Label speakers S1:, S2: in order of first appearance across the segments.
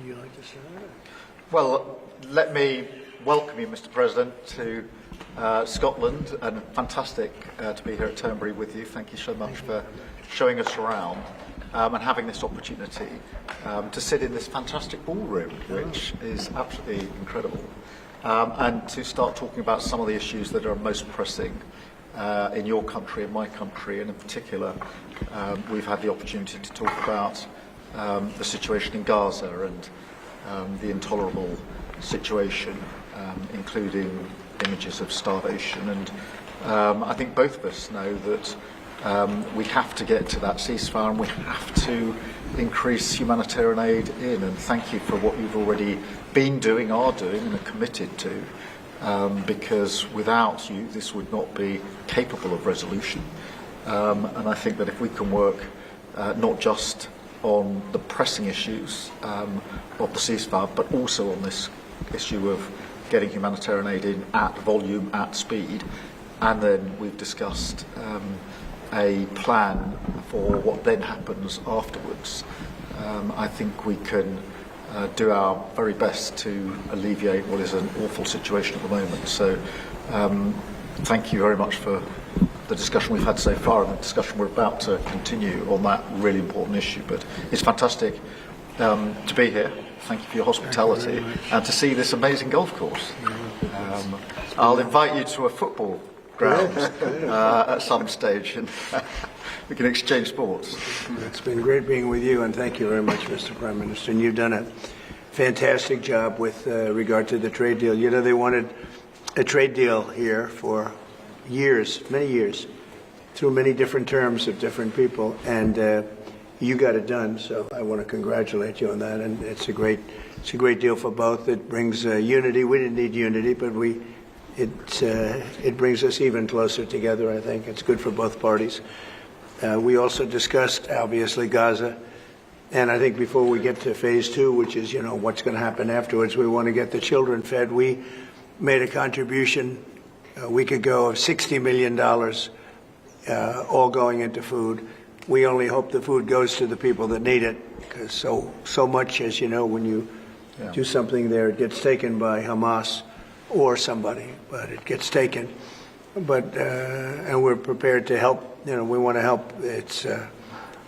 S1: Would you like to say that?
S2: Well, let me welcome you, Mr. President, to Scotland, and fantastic to be here at Turnberry with you. Thank you so much for showing us around and having this opportunity to sit in this fantastic ballroom, which is absolutely incredible, and to start talking about some of the issues that are most pressing in your country, in my country, and in particular, we've had the opportunity to talk about the situation in Gaza and the intolerable situation, including images of starvation. And I think both of us know that we have to get to that ceasefire, and we have to increase humanitarian aid in. And thank you for what you've already been doing, are doing, and are committed to, because without you, this would not be capable of resolution. And I think that if we can work not just on the pressing issues of the ceasefire, but also on this issue of getting humanitarian aid in at volume, at speed, and then we've discussed a plan for what then happens afterwards. I think we can do our very best to alleviate what is an awful situation at the moment. So thank you very much for the discussion we've had so far and the discussion we're about to continue on that really important issue. But it's fantastic to be here. Thank you for your hospitality and to see this amazing golf course. I'll invite you to a football ground at some stage, and we can exchange sports.
S1: It's been great being with you, and thank you very much, Mr. Prime Minister. And you've done a fantastic job with regard to the trade deal. You know, they wanted a trade deal here for years, many years, through many different terms of different people, and you got it done. So I want to congratulate you on that, and it's a great deal for both. It brings unity. We didn't need unity, but it brings us even closer together. I think it's good for both parties. We also discussed obviously Gaza, and I think before we get to phase 2, which is what's going to happen afterwards, we want to get the children fed. We made a contribution a week ago of $60 million, all going into food. We only hope the food goes to the people that need it, because so much, as you know, when you do something there, it gets taken by Hamas or somebody, but it gets taken. But and we're prepared to help. We want to help. It's a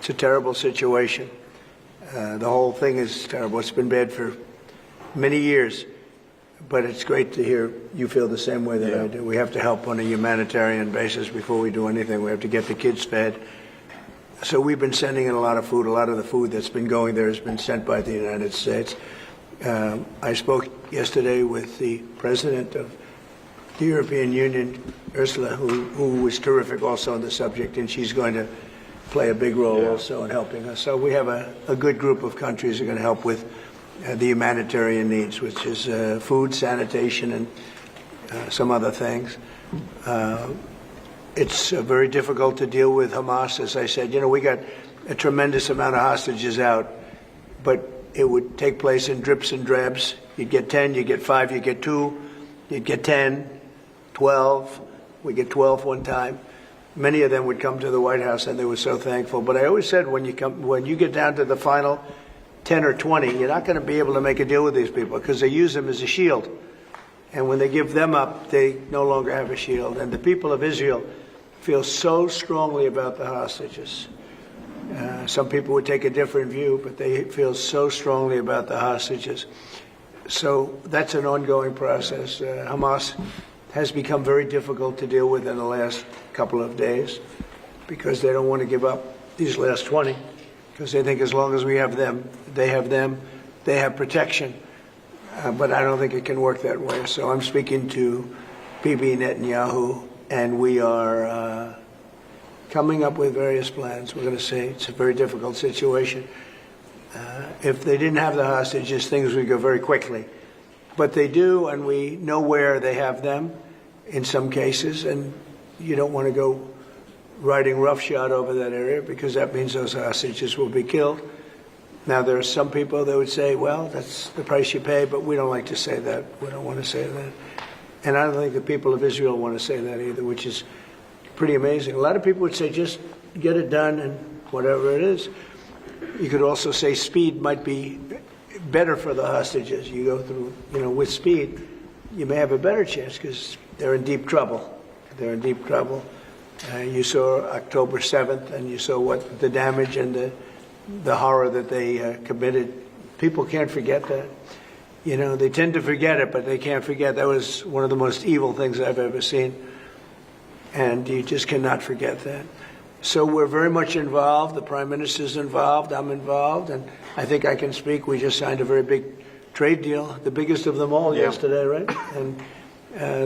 S1: terrible situation. The whole thing is terrible. It's been bad for many years. But it's great to hear you feel the same way that I do. We have to help on a humanitarian basis before we do anything. We have to get the kids fed. So we've been sending in a lot of food. A lot of the food that's been going there has been sent by the United States. I spoke yesterday with the president of the European Union, Ursula, who was terrific also on the subject, and she's going to play a big role also in helping us. So we have a good group of countries that are going to help with the humanitarian needs, which is food, sanitation, and some other things. It's very difficult to deal with Hamas, as I said. We got a tremendous amount of hostages out, but it would take place in drips and drabs. You'd get 10, you'd get 5, you'd get 2, you'd get 10, 12. We get 12 one time. Many of them would come to the White House, and they were so thankful. But I always said, when you get down to the final 10 or 20, you're not going to be able to make a deal with these people, because they use them as a shield. And when they give them up, they no longer have a shield. And the people of Israel feel so strongly about the hostages. Some people would take a different view, but they feel so strongly about the hostages. So that's an ongoing process. Hamas has become very difficult to deal with in the last couple of days, because they don't want to give up these last 20. Because they think as long as we have them, they have protection. But I don't think it can work that way. So I'm speaking to Bibi Netanyahu, and we are coming up with various plans. We're going to say it's a very difficult situation. If they didn't have the hostages, things would go very quickly. But they do, and we know where they have them in some cases, and you don't want to go riding roughshod over that area, because that means those hostages will be killed. Now, there are some people that would say, well, that's the price you pay, but we don't like to say that. We don't want to say that. And I don't think the people of Israel want to say that either, which is pretty amazing. A lot of people would say, just get it done and whatever it is. You could also say speed might be better for the hostages. You go through, with speed, you may have a better chance because they're in deep trouble. They're in deep trouble. You saw October 7th, and you saw what the damage and the horror that they committed. People can't forget that. They tend to forget it, but they can't forget. That was one of the most evil things I've ever seen. And you just cannot forget that. So we're very much involved. The Prime Minister's involved. I'm involved. And I think I can speak. We just signed a very big trade deal, the biggest of them all yesterday, right? And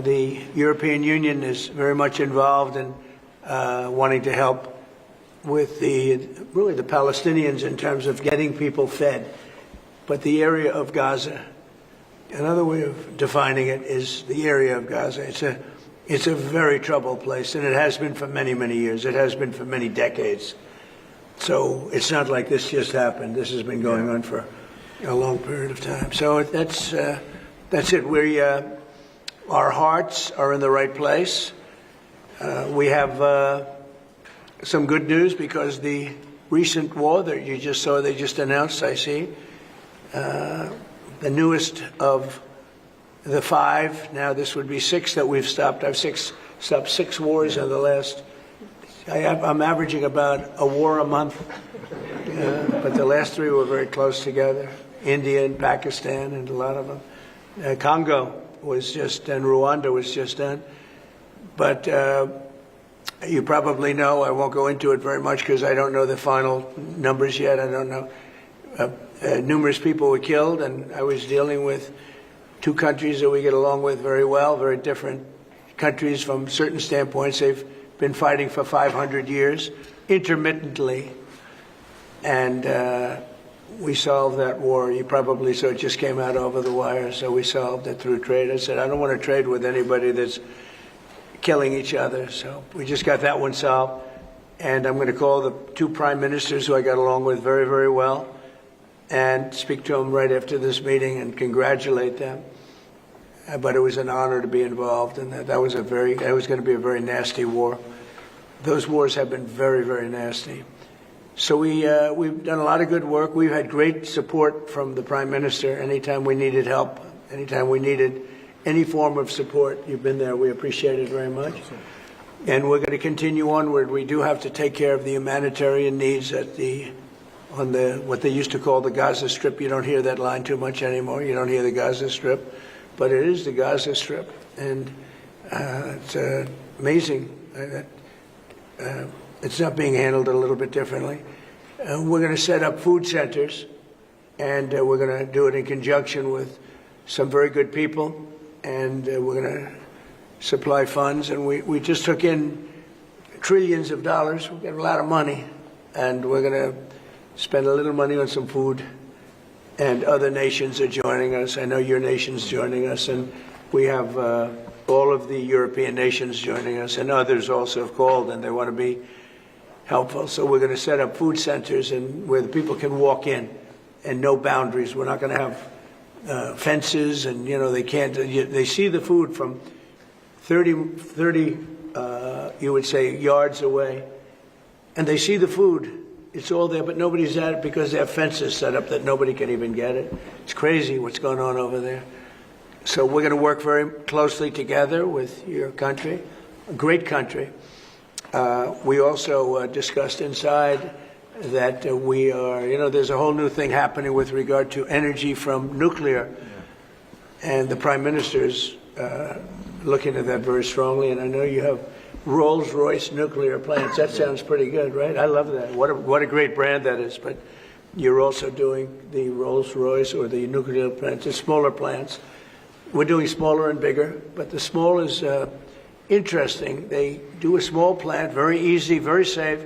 S1: the European Union is very much involved in wanting to help with the Palestinians in terms of getting people fed. But the area of Gaza, another way of defining it is the area of Gaza. It's a very troubled place, and it has been for many, many years. It has been for many decades. So it's not like this just happened. This has been going on for a long period of time. So that's it. Our hearts are in the right place. We have some good news because the recent war that you just saw, they just announced, I see, the newest of the 5, now this would be 6 that we've stopped. I've stopped 6 wars in the last, I'm averaging about a war a month, but the last 3 were very close together. India and Pakistan and a lot of them. Congo was just done, Rwanda was just done. But you probably know, I won't go into it very much because I don't know the final numbers yet. I don't know. Numerous people were killed, and I was dealing with 2 countries that we get along with very well, very different countries from certain standpoints. They've been fighting for 500 years, intermittently, and we solved that war. You probably saw it just came out over the wire, so we solved it through trade. I said, I don't want to trade with anybody that's killing each other, so we just got that one solved. And I'm going to call the 2 prime ministers who I got along with very, very well and speak to them right after this meeting and congratulate them. But it was an honor to be involved, and that was going to be a very nasty war. Those wars have been very, very nasty. So we've done a lot of good work. We've had great support from the Prime Minister anytime we needed help, anytime we needed any form of support. You've been there. We appreciate it very much. And we're going to continue onward. We do have to take care of the humanitarian needs on what they used to call the Gaza Strip. You don't hear that line too much anymore. You don't hear the Gaza Strip, but it is the Gaza Strip, and it's amazing that it's not being handled a little bit differently. We're going to set up food centers, and we're going to do it in conjunction with some very good people, and we're going to supply funds. And we just took in trillions of dollars. We got a lot of money, and we're going to spend a little money on some food. And other nations are joining us. I know your nation's joining us, and we have all of the European nations joining us, and others also have called, and they want to be helpful. So we're going to set up food centers and where the people can walk in and no boundaries. We're not going to have fences, and they can't. They see the food from 30 you would say yards away, and they see the food. It's all there, but nobody's at it because they have fences set up that nobody can even get it. It's crazy what's going on over there. So we're going to work very closely together with your country, a great country. We also discussed inside that we are, there's a whole new thing happening with regard to energy from nuclear. And the Prime Minister is looking at that very strongly, and I know you have Rolls-Royce nuclear plants. That sounds pretty good, right? I love that. What a great brand that is. But you're also doing the Rolls-Royce or the nuclear plants, the smaller plants. We're doing smaller and bigger, but the small is interesting. They do a small plant, very easy, very safe,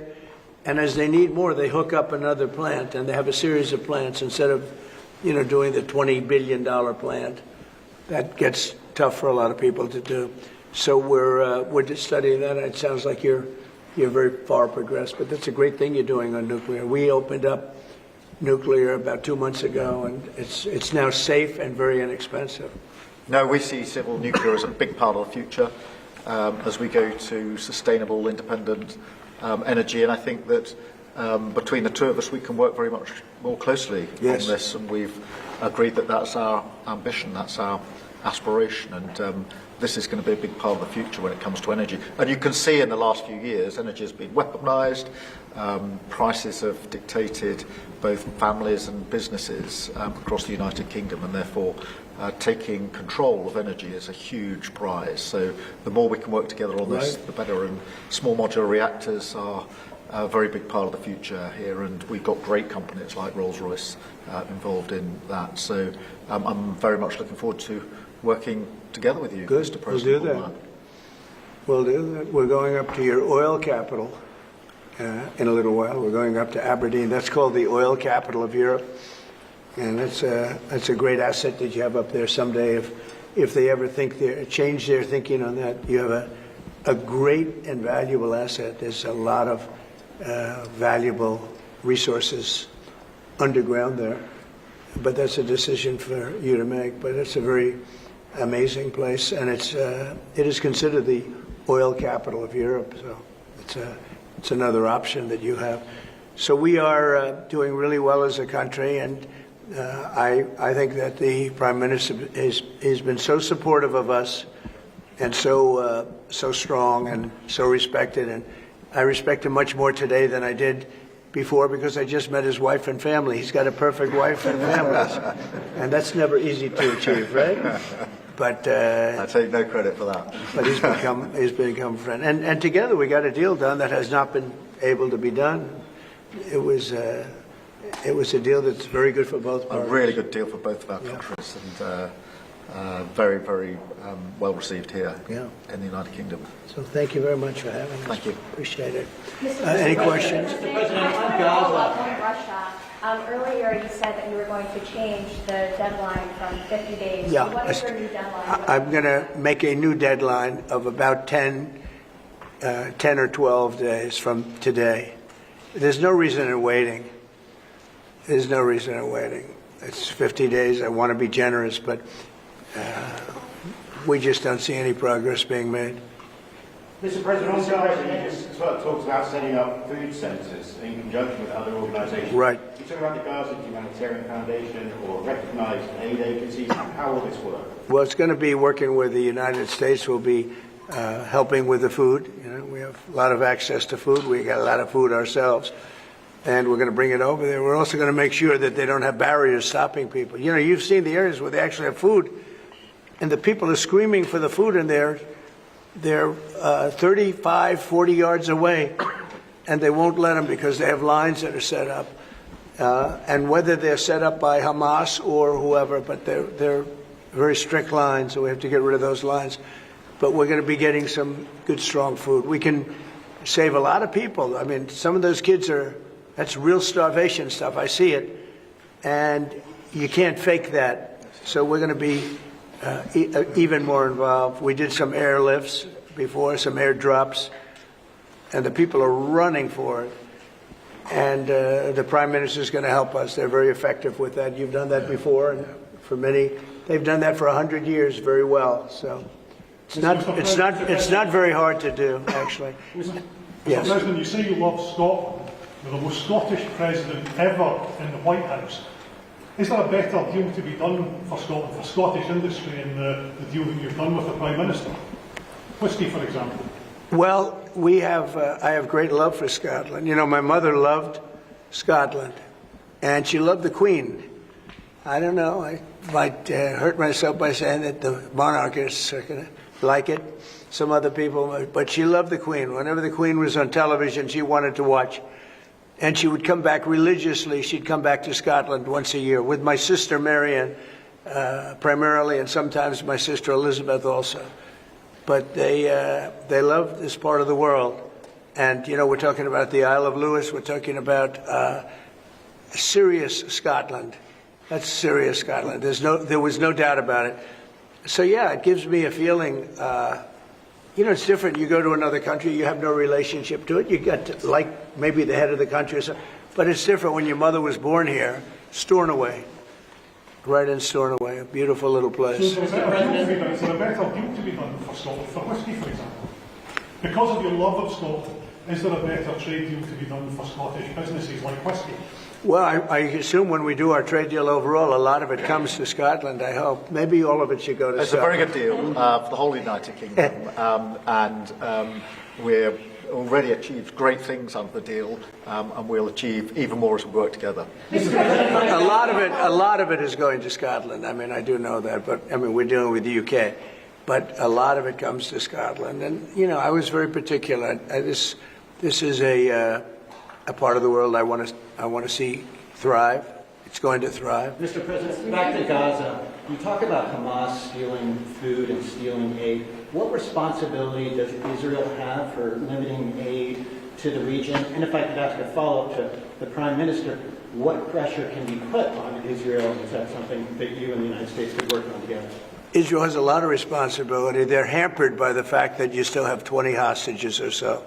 S1: and as they need more, they hook up another plant, and they have a series of plants instead of, doing the $20 billion plant. That gets tough for a lot of people to do. So we're just studying that. It sounds like you're very far progressed, but that's a great thing you're doing on nuclear. We opened up nuclear about 2 months ago, and it's now safe and very inexpensive.
S2: No, we see civil nuclear as a big part of the future as we go to sustainable, independent energy, and I think that between the two of us, we can work very much more closely
S1: Yes.
S2: on this, and we've agreed that that's our ambition, that's our aspiration, and this is going to be a big part of the future when it comes to energy. And you can see in the last few years, energy has been weaponised, prices have dictated both families and businesses across the United Kingdom, and therefore taking control of energy is a huge prize. So the more we can work together on this,
S1: Right.
S2: the better, and small modular reactors are a very big part of the future here, and we've got great companies like Rolls-Royce involved in that. So I'm very much looking forward to working together with you,
S1: Good.
S2: Mr. President.
S1: We'll do
S2: on
S1: that. We'll do that. We're going up to your oil capital in a little while. We're going up to Aberdeen. That's called the oil capital of Europe, and that's a great asset that you have up there. Someday, if they ever change their thinking on that, you have a great and valuable asset. There's a lot of valuable resources underground there, but that's a decision for you to make. But it's a very amazing place, and it is considered the oil capital of Europe. So it's another option that you have. So we are doing really well as a country, and I think that the Prime Minister has been so supportive of us, and so strong and so respected, and I respect him much more today than I did before, because I just met his wife and family. He's got a perfect wife and family, and that's never easy to achieve, right? But
S2: I take no credit for that.
S1: But he's become a friend, and together we got a deal done that has not been able to be done. It was a deal that's very good for both parties.
S2: A really good deal for both of our countries, and very, very well received here in the United Kingdom.
S1: So thank you very much for having us.
S2: Thank you.
S1: Appreciate it. Any questions?
S3: Mr. President, on Gaza. Russia. Earlier you said that you were going to change the deadline from 50 days.
S1: Yeah.
S3: So what is your new deadline?
S1: I'm going to make a new deadline of about 10 or 12 days from today. There's no reason in waiting. There's no reason in waiting. It's 50 days. I want to be generous, but we just don't see any progress being made.
S4: Mr. President, on Gaza, you talks about setting up food centres in conjunction with other organisations.
S1: Right.
S4: You talk about the Gaza Humanitarian Foundation or recognised aid agencies. How will this work?
S1: Well, it's going to be working with the United States. We'll be helping with the food. You know, we have a lot of access to food. We got a lot of food ourselves, and we're going to bring it over there. We're also going to make sure that they don't have barriers stopping people. You know, you've seen the areas where they actually have food, and the people are screaming for the food, and they're 35, 40 yards away, and they won't let them because they have lines that are set up. And whether they're set up by Hamas or whoever, but they're very strict lines, so we have to get rid of those lines. But we're going to be getting some good, strong food. We can save a lot of people. I mean, some of those kids that's real starvation stuff. I see it. And you can't fake that. So we're going to be even more involved. We did some airlifts before, some airdrops, and the people are running for it. And the Prime Minister is going to help us. They're very effective with that. You've done that before, and for many, they've done that for 100 years very well. So it's not very hard to do, actually.
S5: Mr.
S1: Yes.
S5: President, you say you love Scotland. You're the most Scottish president ever in the White House. Is there a better deal to be done for Scotland, for Scottish industry, in the deal that you've done with the Prime Minister? Whisky, for example.
S1: Well, I have great love for Scotland. You know, my mother loved Scotland, and she loved the Queen. I don't know, I might hurt myself by saying that the monarchists are going to like it, some other people, but she loved the Queen. Whenever the Queen was on television, she wanted to watch. And she would come back religiously. She'd come back to Scotland once a year with my sister Marion, primarily, and sometimes my sister Elizabeth also. But they love this part of the world. And, you know, we're talking about the Isle of Lewis. We're talking about serious Scotland. That's serious Scotland. There was no doubt about it. So, yeah, it gives me a feeling, you know, it's different. You go to another country, you have no relationship to it. You get to like maybe the head of the country or something. But it's different when your mother was born here, Stornoway. Right in Stornoway, a beautiful little place.
S5: So is there a better deal to be done for Scotland, for whisky, for example? Because of your love of Scotland, is there a better trade deal to be done for Scottish businesses like whisky?
S1: Well, I assume when we do our trade deal overall, a lot of it comes to Scotland, I hope. Maybe all of it should go to
S2: It's a
S1: Scotland.
S2: very good deal for the whole United Kingdom, and we're already achieved great things under the deal, and we'll achieve even more as we work together.
S1: A lot of it is going to Scotland. I mean, I do know that, but I mean, we're dealing with the UK, but a lot of it comes to Scotland. And you know, I was very particular. This is a part of the world I want to see thrive. It's going to thrive.
S6: Mr. President, back to Gaza. You talk about Hamas stealing food and stealing aid. What responsibility does Israel have for limiting aid to the region? And if I could ask a follow-up to the Prime Minister, what pressure can be put on Israel? Is that something that you and the United States could work on together?
S1: Israel has a lot of responsibility. They're hampered by the fact that you still have 20 hostages or so.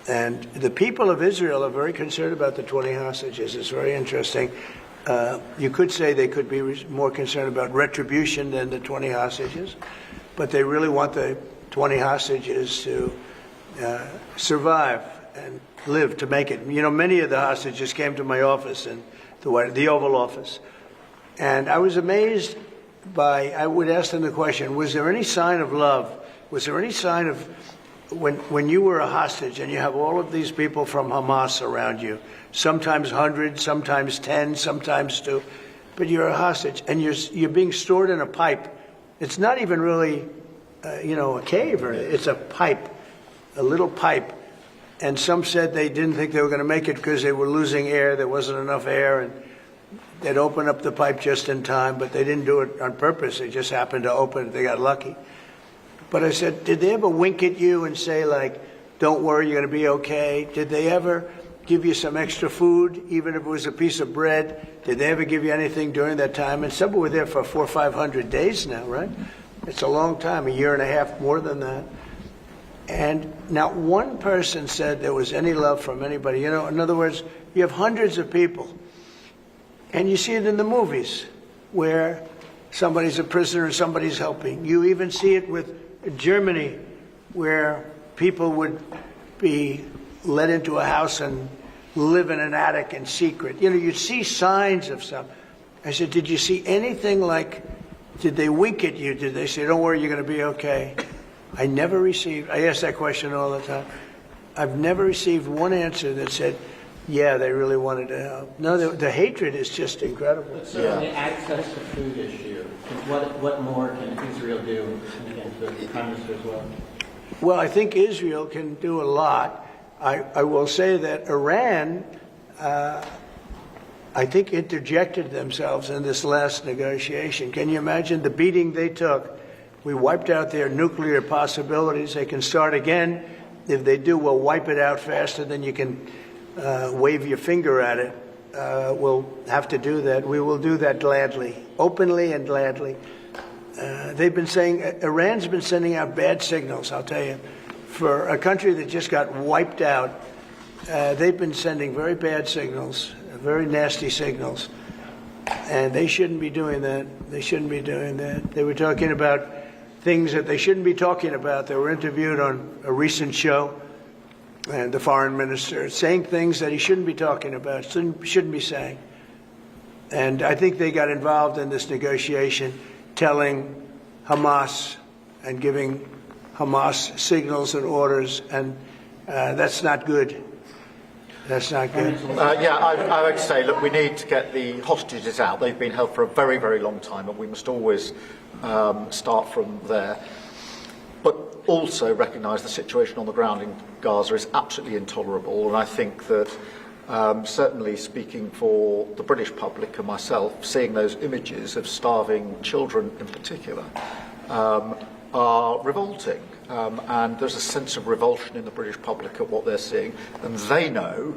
S1: And the people of Israel are very concerned about the 20 hostages. It's very interesting. You could say they could be more concerned about retribution than the 20 hostages, but they really want the 20 hostages to survive and live to make it. You know, many of the hostages came to my office, in the Oval Office, and I was amazed by, I would ask them the question, was there any sign of love? Was there any sign of, when you were a hostage and you have all of these people from Hamas around you, sometimes 100, sometimes 10, sometimes 2, but you're a hostage and you're being stored in a pipe. It's not even really, a cave, or it's a pipe, a little pipe. And some said they didn't think they were going to make it because they were losing air. There wasn't enough air, and they'd open up the pipe just in time, but they didn't do it on purpose. They just happened to open it. They got lucky. But I said, did they ever wink at you and say, like, don't worry, you're going to be okay? Did they ever give you some extra food, even if it was a piece of bread? Did they ever give you anything during that time? And some were there for 400 or 500 days now, right? It's a long time, a year and a half, more than that. And not one person said there was any love from anybody. You know, in other words, you have hundreds of people, and you see it in the movies where somebody's a prisoner and somebody's helping. You even see it with Germany, where people would be let into a house and live in an attic in secret. You know, you'd see signs of some. I said, did you see anything like, did they wink at you? Did they say, don't worry, you're going to be okay? I ask that question all the time. I've never received one answer that said, yeah, they really wanted to help. No, the hatred is just incredible.
S6: But certainly the access to food issue, what more can Israel do? And again, to the Prime Minister as well.
S1: Well, I think Israel can do a lot. I will say that Iran, I think, interjected themselves in this last negotiation. Can you imagine the beating they took? We wiped out their nuclear possibilities. They can start again. If they do, we'll wipe it out faster than you can wave your finger at it. We'll have to do that. We will do that gladly, openly and gladly. They've been saying, Iran's been sending out bad signals, I'll tell you. For a country that just got wiped out, they've been sending very bad signals, very nasty signals. And they shouldn't be doing that. They shouldn't be doing that. They were talking about things that they shouldn't be talking about. They were interviewed on a recent show, and the foreign minister saying things that he shouldn't be talking about, shouldn't be saying. And I think they got involved in this negotiation, telling Hamas and giving Hamas signals and orders, and that's not good. That's not good.
S2: I would say, look, we need to get the hostages out. They've been held for a very, very long time, and we must always start from there. But also recognise the situation on the ground in Gaza is absolutely intolerable, and I think that certainly speaking for the British public and myself, seeing those images of starving children in particular are revolting. And there's a sense of revulsion in the British public at what they're seeing. And they know,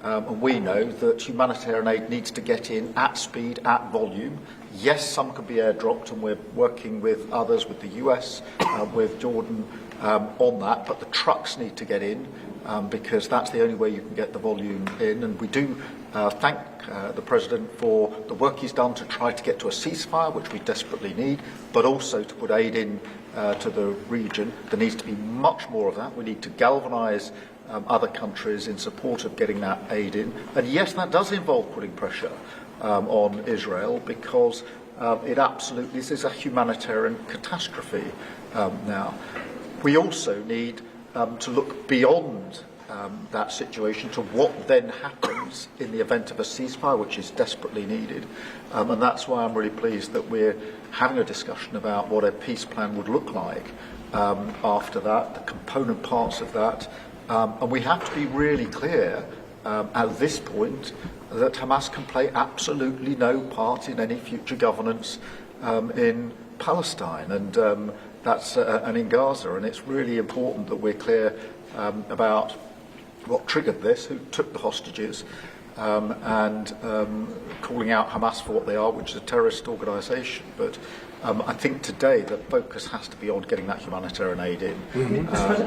S2: and we know, that humanitarian aid needs to get in at speed, at volume. Yes, some can be airdropped, and we're working with others, with the US, with Jordan, on that. But the trucks need to get in, because that's the only way you can get the volume in. And we do thank the President for the work he's done to try to get to a ceasefire, which we desperately need, but also to put aid in to the region. There needs to be much more of that. We need to galvanise other countries in support of getting that aid in. And yes, that does involve putting pressure on Israel, because it absolutely is a humanitarian catastrophe now. We also need to look beyond that situation to what then happens in the event of a ceasefire, which is desperately needed. And that's why I'm really pleased that we're having a discussion about what a peace plan would look like after that, the component parts of that. And we have to be really clear at this point that Hamas can play absolutely no part in any future governance in Palestine, and that's and in Gaza. And it's really important that we're clear about what triggered this, who took the hostages, and calling out Hamas for what they are, which is a terrorist organisation. But I think today the focus has to be on getting that humanitarian aid in.
S7: Mr.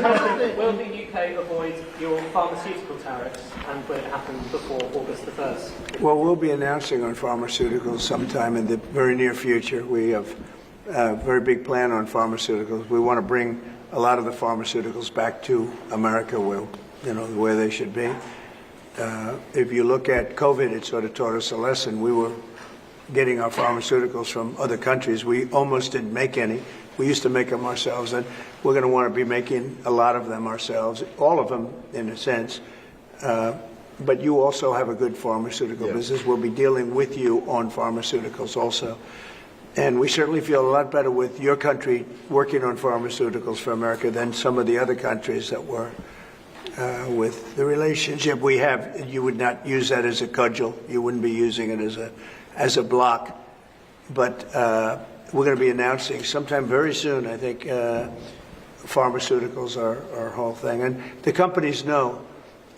S7: President, will the UK avoid your pharmaceutical tariffs, and will it happen before August the 1st?
S1: Well, we'll be announcing on pharmaceuticals sometime in the very near future. We have a very big plan on pharmaceuticals. We want to bring a lot of the pharmaceuticals back to America, where they should be. If you look at COVID, it sort of taught us a lesson. We were getting our pharmaceuticals from other countries. We almost didn't make any. We used to make them ourselves, and we're going to want to be making a lot of them ourselves, all of them in a sense. But you also have a good pharmaceutical business. We'll be dealing with you on pharmaceuticals also. And we certainly feel a lot better with your country working on pharmaceuticals for America than some of the other countries that were. With the relationship we have, you would not use that as a cudgel. You wouldn't be using it as a block. But we're going to be announcing sometime very soon, I think, pharmaceuticals are our whole thing. And the companies know.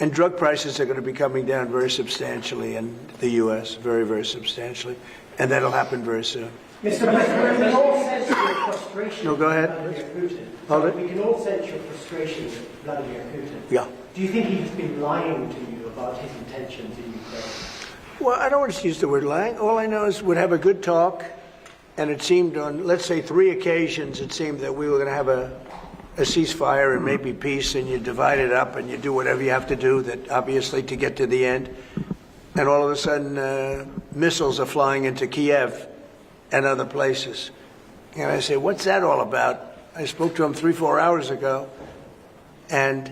S1: And drug prices are going to be coming down very substantially in the U.S., very, very substantially. And that'll happen very soon.
S8: Mr. President, we can all sense your frustration.
S1: No, go ahead.
S8: Vladimir Putin.
S1: Hold it.
S8: We can all sense your frustration with Vladimir Putin.
S1: Yeah.
S8: Do you think he's been lying to you about his intentions in Ukraine?
S1: Well, I don't want to use the word lying. All I know is we'd have a good talk, and it seemed on, let's say, 3 occasions, it seemed that we were going to have a ceasefire and maybe peace, and you divide it up and you do whatever you have to do, that obviously to get to the end. And all of a sudden, missiles are flying into Kiev and other places. And I say, what's that all about? I spoke to him 3-4 hours ago, and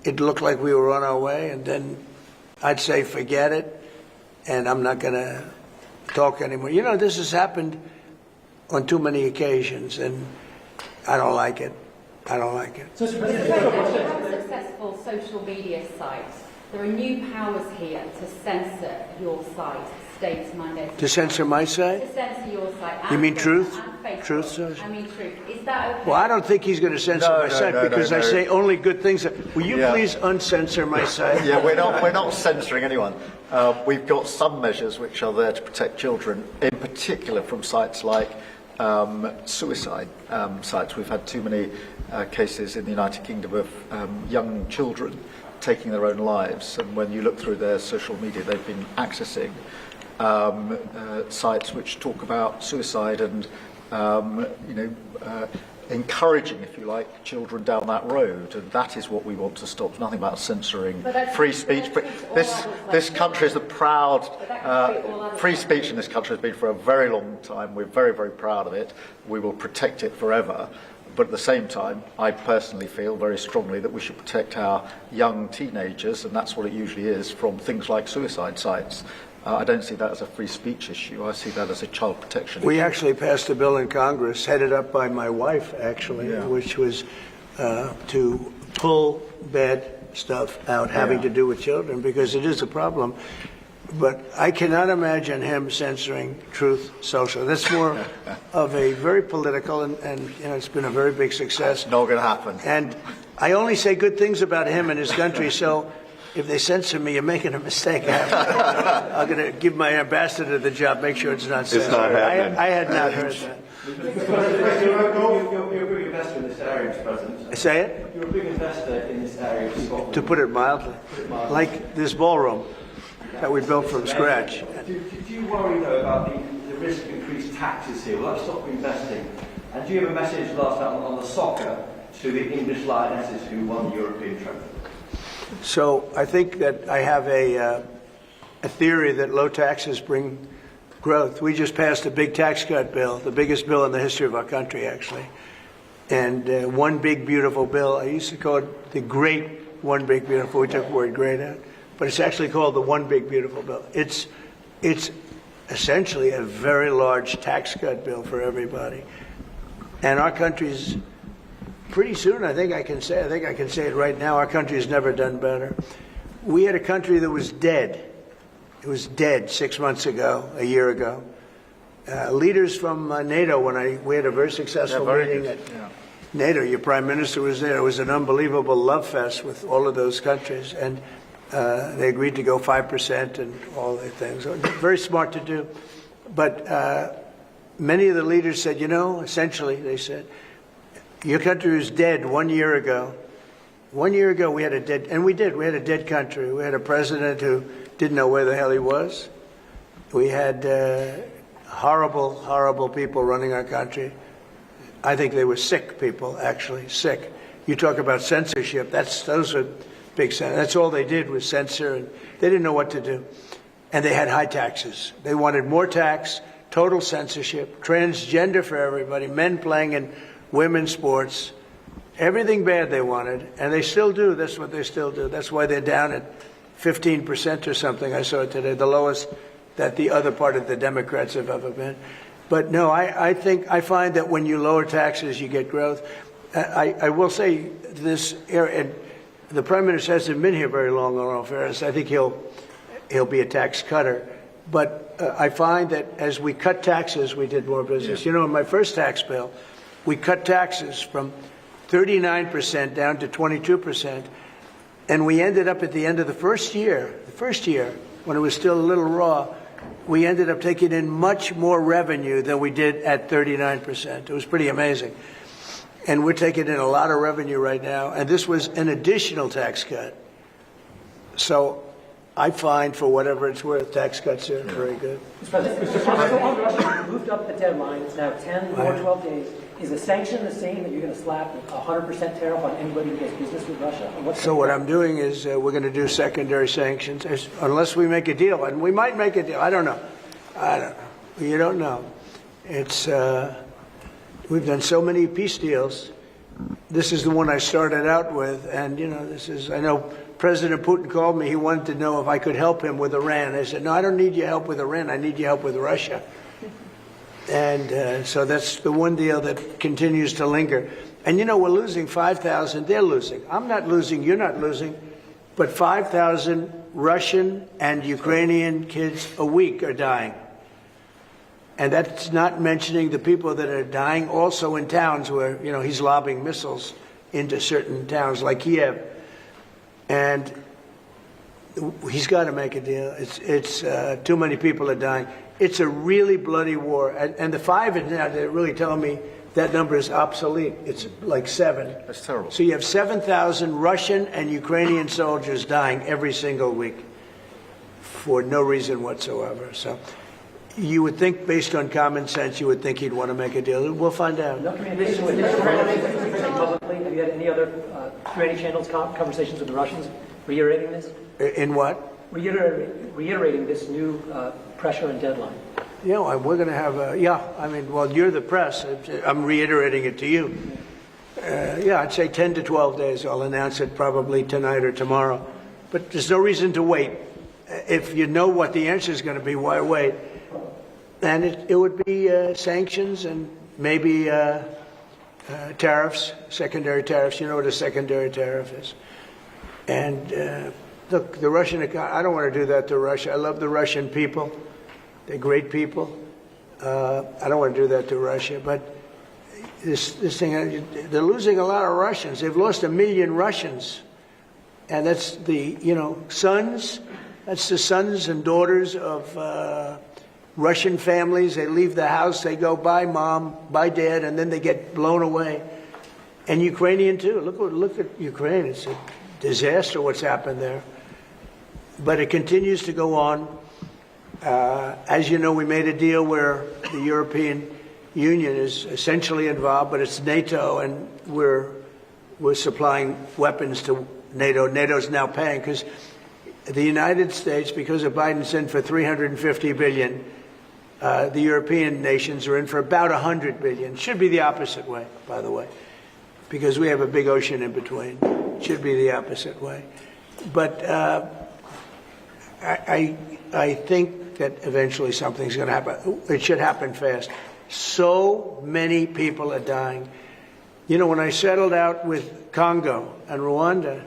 S1: it looked like we were on our way, and then I'd say, forget it, and I'm not going to talk anymore. You know, this has happened on too many occasions, and I don't like it. I don't like it.
S9: Mr. President, you have a successful social media site. There are new powers here to censor your site, state mandates.
S1: To censor my site?
S9: To censor your site.
S1: You mean Truth?
S9: And
S1: Truth
S9: Facebook.
S1: Social?
S9: I mean Truth. Is that okay?
S1: Well, I don't think he's going to censor my site because I say only good things. Will you please uncensor my site?
S2: Yeah, we're not censoring anyone. We've got some measures which are there to protect children, in particular from sites like suicide sites. We've had too many cases in the United Kingdom of young children taking their own lives, and when you look through their social media, they've been accessing sites which talk about suicide and encouraging, if you like, children down that road, and that is what we want to stop. Nothing about censoring free speech. But this country is a proud free speech in this country has been for a very long time. We're very, very proud of it. We will protect it forever. But at the same time, I personally feel very strongly that we should protect our young teenagers, and that's what it usually is, from things like suicide sites. I don't see that as a free speech issue. I see that as a child protection issue.
S1: We actually passed a bill in Congress, headed up by my wife, actually, which was to pull bad stuff out having to do with children, because it is a problem. But I cannot imagine him censoring Truth Social. That's more of a very political, and it's been a very big success.
S2: Not going to happen.
S1: And I only say good things about him and his country, so if they censor me, you're making a mistake. I'm going to give my ambassador the job, make sure it's not censored.
S10: It's not happening.
S1: I had not heard that.
S10: You're a big investor in this area, Mr. President.
S1: Say it?
S10: You're a big investor in this area of Scotland.
S1: To put it mildly. Like this ballroom that we built from scratch.
S10: Do you worry, though, about the risk of increased taxes here? Will that stop investing? And do you have a message last night on the soccer to the English Lionesses who won the European trophy?
S1: So I think that I have a theory that low taxes bring growth. We just passed a big tax cut bill, the biggest bill in the history of our country, actually. And one big, beautiful bill. I used to call it the great one big, beautiful. We took the word great out. But it's actually called the one big, beautiful bill. It's essentially a very large tax cut bill for everybody. And our country's pretty soon, I think I can say it right now, our country has never done better. We had a country that was dead. It was dead 6 months ago, a year ago. Leaders from NATO, we had a very successful meeting at NATO. Your prime minister was there. It was an unbelievable love fest with all of those countries. And they agreed to go 5% and all the things. Very smart to do. But many of the leaders said, essentially, they said, your country was dead 1 year ago. 1 year ago, we had a dead, and we did. We had a dead country. We had a president who didn't know where the hell he was. We had horrible, horrible people running our country. I think they were sick people, actually, sick. You talk about censorship. Those are big. That's all they did was censor, and they didn't know what to do. And they had high taxes. They wanted more tax, total censorship, transgender for everybody, men playing in women's sports, everything bad they wanted, and they still do. That's what they still do. That's why they're down at 15% or something. I saw it today, the lowest that the other part of the Democrats have ever been. But no, I find that when you lower taxes, you get growth. I will say this, and the Prime Minister hasn't been here very long, in all fairness. I think he'll be a tax cutter. But I find that as we cut taxes, we did more business. In my first tax bill, we cut taxes from 39% down to 22%. And we ended up at the end of the first year, when it was still a little raw, we ended up taking in much more revenue than we did at 39%. It was pretty amazing. And we're taking in a lot of revenue right now. And this was an additional tax cut. So I find, for whatever it's worth, tax cuts are very good.
S8: Mr. President, you moved up the deadline. It's now 10 or 12 days. Is the sanction the same, that you're going to slap a 100% tariff on anybody who does business with Russia?
S1: So what I'm doing is we're going to do secondary sanctions unless we make a deal. And we might make a deal. I don't know. You don't know. It's we've done so many peace deals. This is the one I started out with. And, I know President Putin called me. He wanted to know if I could help him with Iran. I said, no, I don't need your help with Iran. I need your help with Russia. And so that's the one deal that continues to linger. And, we're losing 5,000. They're losing. I'm not losing. You're not losing. But 5,000 Russian and Ukrainian kids a week are dying. And that's not mentioning the people that are dying also in towns where, he's lobbing missiles into certain towns like Kiev. And he's got to make a deal. It's too many people are dying. It's a really bloody war. And the 5 is now, they're really telling me that number is obsolete. It's like 7.
S2: That's terrible.
S1: So you have 7,000 Russian and Ukrainian soldiers dying every single week for no reason whatsoever. So you would think, based on common sense, you would think he'd want to make a deal. We'll find out.
S8: No communication with Mr. President publicly. Have you had any other through any channels conversations with the Russians reiterating this?
S1: In what?
S8: Reiterating this new pressure and deadline.
S1: We're going to have you're the press. I'm reiterating it to you. I'd say 10 to 12 days. I'll announce it probably tonight or tomorrow. But there's no reason to wait. If you know what the answer is going to be, why wait? And it would be sanctions and maybe tariffs, secondary tariffs. You know what a secondary tariff is. And look, the Russian economy, I don't want to do that to Russia. I love the Russian people. They're great people. I don't want to do that to Russia. But this thing, they're losing a lot of Russians. They've lost 1 million Russians. And that's the, sons. That's the sons and daughters of Russian families. They leave the house. They go, bye, Mom, bye, Dad, and then they get blown away. And Ukrainian, too. Look at Ukraine. It's a disaster what's happened there. But it continues to go on. As you know, we made a deal where the European Union is essentially involved, but it's NATO, and we're was supplying weapons to NATO. NATO's now paying because the United States, because of Biden's in for $350 billion, the European nations are in for about $100 billion. Should be the opposite way, by the way, because we have a big ocean in between. Should be the opposite way. But I think that eventually something's going to happen. It should happen fast. So many people are dying. You know, when I settled out with Congo and Rwanda,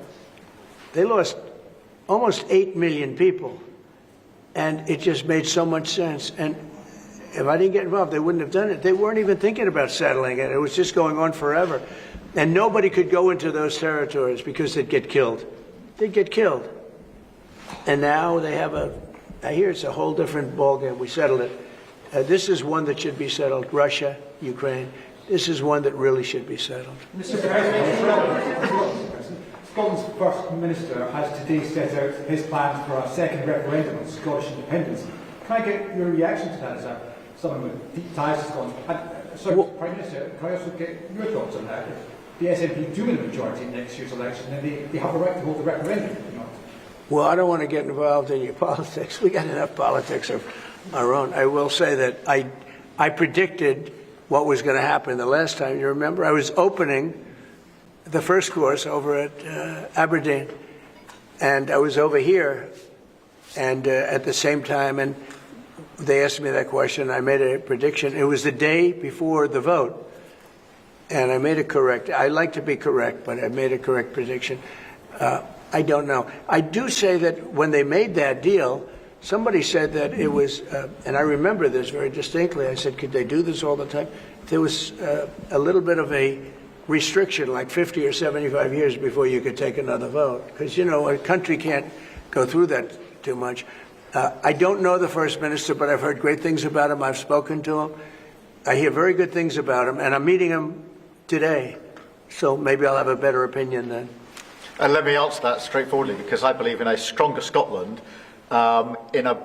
S1: they lost almost 8 million people. And it just made so much sense. And if I didn't get involved, they wouldn't have done it. They weren't even thinking about settling it. It was just going on forever. And nobody could go into those territories because they'd get killed. They'd get killed. And now they have I hear it's a whole different ballgame. We settled it. This is one that should be settled. Russia, Ukraine. This is one that really should be settled.
S11: Mr. President, Scotland's First Minister has today set out his plans for a second referendum on Scottish independence. Can I get your reaction to that as someone with deep ties to Scotland? Prime Minister, can I also get your thoughts on that? If the SNP do win a majority in next year's election, then they have the right to hold the referendum.
S1: Well, I don't want to get involved in your politics. We got enough politics of our own. I will say that I predicted what was going to happen the last time. You remember? I was opening the first course over at Aberdeen, and I was over here, and at the same time, and they asked me that question. I made a prediction. It was the day before the vote, and I made it correct. I like to be correct, but I made a correct prediction. I don't know. I do say that when they made that deal, somebody said that it was, and I remember this very distinctly. I said, could they do this all the time? There was a little bit of a restriction, like 50 or 75 years before you could take another vote. Because, you know, a country can't go through that too much. I don't know the First Minister, but I've heard great things about him. I've spoken to him. I hear very good things about him, and I'm meeting him today. So maybe I'll have a better opinion then.
S2: And let me answer that straightforwardly, because I believe in a stronger Scotland, in a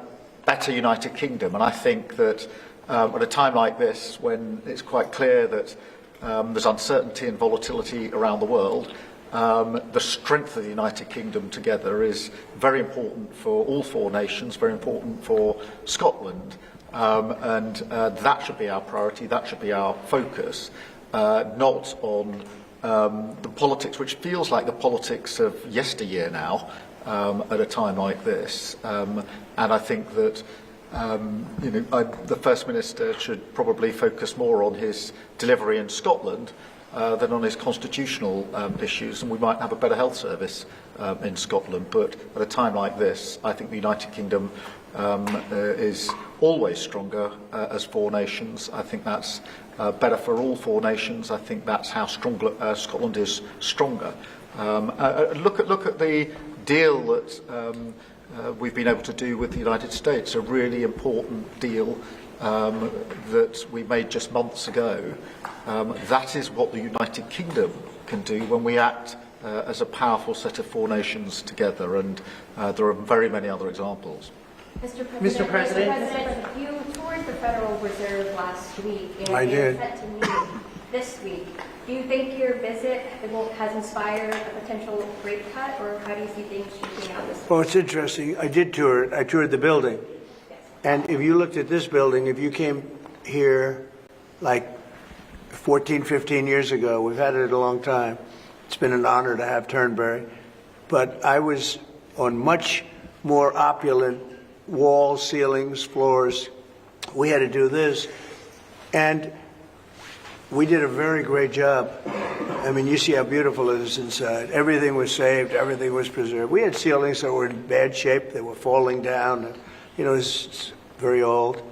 S2: better United Kingdom. And I think that at a time like this, when it's quite clear that there's uncertainty and volatility around the world, the strength of the United Kingdom together is very important for all four nations, very important for Scotland. And that should be our priority, that should be our focus, not on the politics, which feels like the politics of yesteryear now, at a time like this. And I think that the First Minister should probably focus more on his delivery in Scotland than on his constitutional issues, and we might have a better health service in Scotland. But at a time like this, I think the United Kingdom is always stronger as four nations. I think that's better for all four nations. I think that's how Scotland is stronger. Look at the deal that we've been able to do with the United States, a really important deal that we made just months ago. That is what the United Kingdom can do when we act as a powerful set of four nations together, and there are very many other examples.
S3: Mr. President, you toured the Federal Reserve last week, and
S1: I did.
S3: you're set to meet this week. Do you think your visit has inspired a potential rate cut, or how do you see things shaping out this week?
S1: Well, it's interesting. I did tour it. I toured the building. And if you looked at this building, if you came here like 14, 15 years ago, we've had it a long time. It's been an honor to have Turnberry. But I was on much more opulent walls, ceilings, floors. We had to do this. And we did a very great job. I mean, you see how beautiful it is inside. Everything was saved. Everything was preserved. We had ceilings that were in bad shape. They were falling down. You know, it's very old.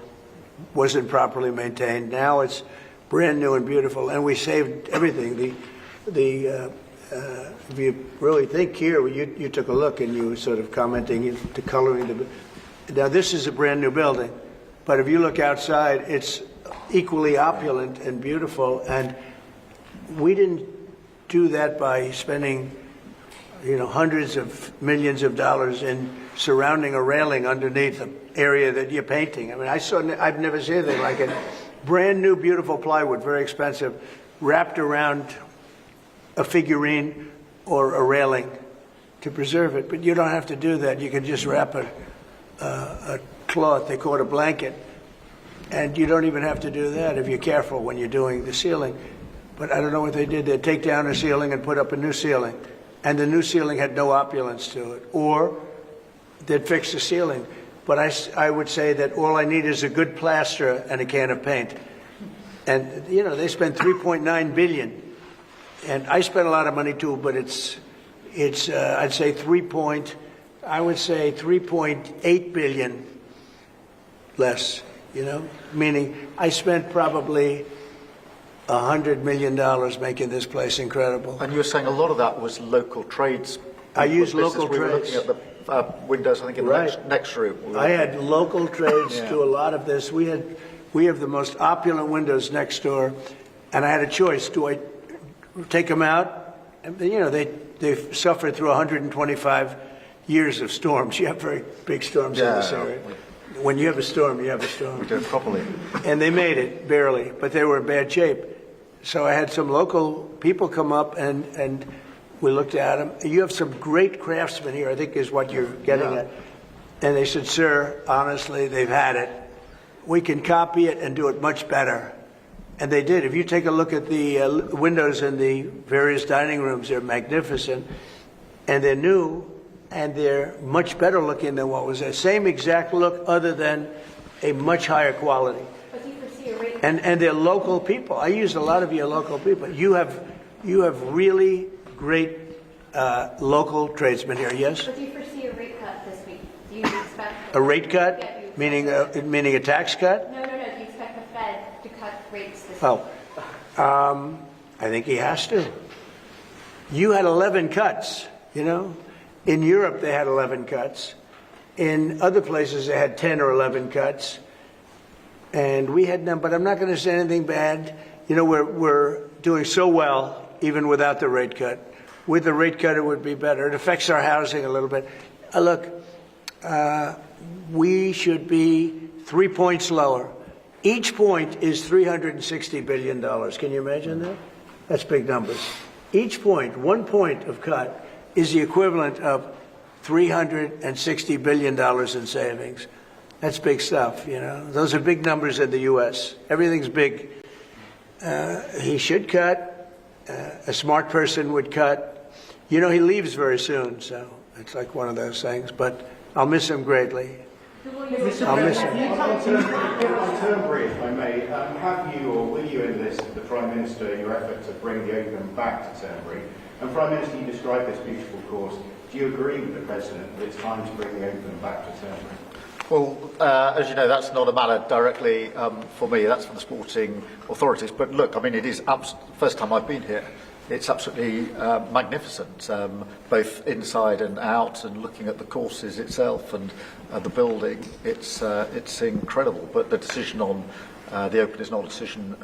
S1: Wasn't properly maintained. Now it's brand new and beautiful. And we saved everything. If you really think here, you took a look and you were sort of commenting to coloring the. Now this is a brand new building, but if you look outside, it's equally opulent and beautiful. And we didn't do that by spending, hundreds of millions of dollars in surrounding a railing underneath the area that you're painting. I mean, I've never seen anything like it. Brand new, beautiful plywood, very expensive, wrapped around a figurine or a railing to preserve it. But you don't have to do that. You can just wrap a cloth, they call it a blanket, and you don't even have to do that if you're careful when you're doing the ceiling. But I don't know what they did. They'd take down a ceiling and put up a new ceiling, and the new ceiling had no opulence to it. Or they'd fix the ceiling. But I would say that all I need is a good plaster and a can of paint. And, you know, they spent $3.9 billion. And I spent a lot of money too, but it's I'd say 3.8 billion less, you know, meaning I spent probably $100 million making this place incredible.
S2: And you were saying a lot of that was local trades.
S1: I used local
S2: We were
S1: trades.
S2: looking at the windows, I think, in the next room.
S1: I had local trades do a lot of this. We have the most opulent windows next door, and I had a choice. Do I take them out? And, you know, they've suffered through 125 years of storms. You have very big storms in this area. When you have a storm, you have a storm.
S2: We do it properly.
S1: And they made it, barely, but they were in bad shape. So I had some local people come up and we looked at them. You have some great craftsmen here, I think is what you're getting at. And they said, sir, honestly, they've had it. We can copy it and do it much better. And they did. If you take a look at the windows in the various dining rooms, they're magnificent. And they're new, and they're much better looking than what was there. Same exact look, other than a much higher quality.
S3: But do you foresee a rate?
S1: And they're local people. I used a lot of your local people. You have really great local tradesmen here, yes?
S3: But do you foresee a rate cut this week? Do you expect
S1: A rate cut?
S3: Yeah, do you
S1: Meaning
S3: expect
S1: meaning a tax cut?
S3: No. Do you expect the Fed to cut rates this week?
S1: Oh, I think he has to. You had 11 cuts, you know? In Europe, they had 11 cuts. In other places, they had 10 or 11 cuts. And we had none, but I'm not going to say anything bad. You know, we're doing so well, even without the rate cut. With the rate cut, it would be better. It affects our housing a little bit. Look, we should be 3 points lower. Each point is $360 billion. Can you imagine that? That's big numbers. Each point, 1 point of cut, is the equivalent of $360 billion in savings. That's big stuff, you know. Those are big numbers in the U.S. Everything's big. He should cut. A smart person would cut. You know, he leaves very soon, so it's like one of those things. But I'll miss him greatly. I'll miss him.
S4: On Turnberry, if I may, have you or will you enlist the Prime Minister in your effort to bring the Open back to Turnberry? And Prime Minister, you described this beautiful course. Do you agree with the President that it's time to bring the Open back to Turnberry?
S2: Well, as you know, that's not a matter directly for me. That's for the sporting authorities. But look, I mean, it is first time I've been here. It's absolutely magnificent, both inside and out, and looking at the courses itself and the building. It's incredible. But the decision on the Open is not a decision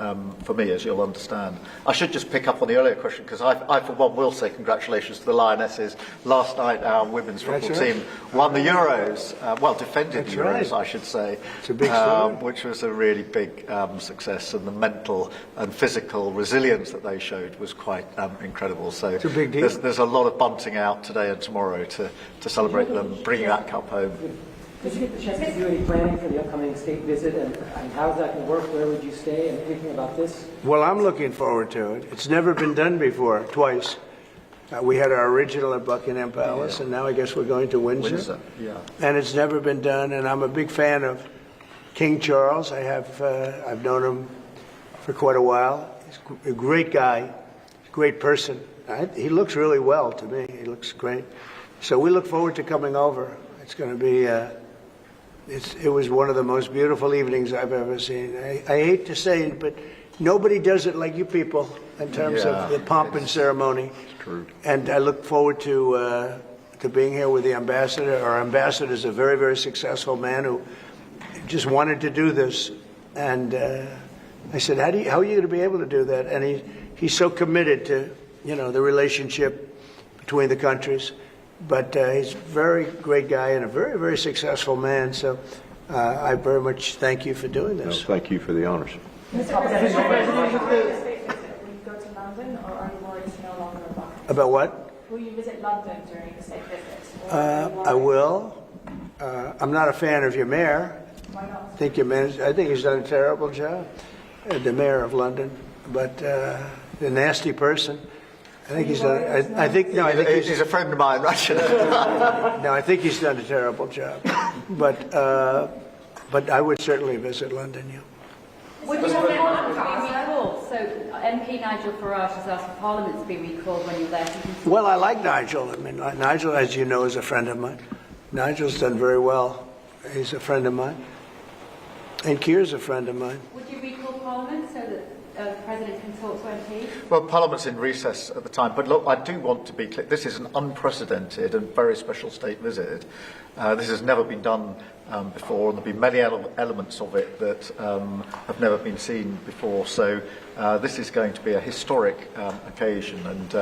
S2: for me, as you'll understand. I should just pick up on the earlier question, because I, for one, will say congratulations to the Lionesses. Last night, our women's football team won the Euros, defended the Euros, I should say,
S1: It's a big story.
S2: which was a really big success, and the mental and physical resilience that they showed was quite incredible. So
S1: It's a big deal.
S2: there's a lot of bunting out today and tomorrow to celebrate them bringing that cup home.
S8: Did you get the chance to do any planning for the upcoming state visit, and how's that going to work? Where would you stay, and anything about this?
S1: Well, I'm looking forward to it. It's never been done before, twice. We had our original at Buckingham Palace, and now I guess we're going to Windsor. And it's never been done, and I'm a big fan of King Charles. I've known him for quite a while. He's a great guy, great person. He looks really well to me. He looks great. So we look forward to coming over. It's going to be... It was one of the most beautiful evenings I've ever seen. I hate to say it, but nobody does it like you people in terms of the pomp and ceremony.
S2: It's true.
S1: And I look forward to being here with the ambassador. Our ambassador is a very, very successful man who just wanted to do this. And I said, how are you going to be able to do that? And he's so committed to, you know, the relationship between the countries. But he's a very great guy and a very, very successful man. So I very much thank you for doing this.
S12: Well, thank you for the honors.
S13: Mr. President, will you go to London, or are you worried it's no longer
S1: About what?
S12: Will you visit London during the state visit?
S1: I will. I'm not a fan of your mayor.
S12: Why not?
S1: I think he's done a terrible job, the mayor of London. But the nasty person. I think he's done. I think
S2: he's a friend of mine, right?
S1: No, I think he's done a terrible job. But I would certainly visit London. Yeah.
S9: Would you have Parliament to be recalled? So MP Nigel Farage has asked for Parliament to be recalled when you're there.
S1: Well, I like Nigel. I mean, Nigel, as you know, is a friend of mine. Nigel's done very well. He's a friend of mine. And Keir's a friend of mine.
S9: Would you recall Parliament so that the President can talk to MPs?
S2: Well, Parliament's in recess at the time, but look, I do want to be clear. This is an unprecedented and very special state visit. This has never been done before, and there'll be many elements of it that have never been seen before. So this is going to be a historic occasion, and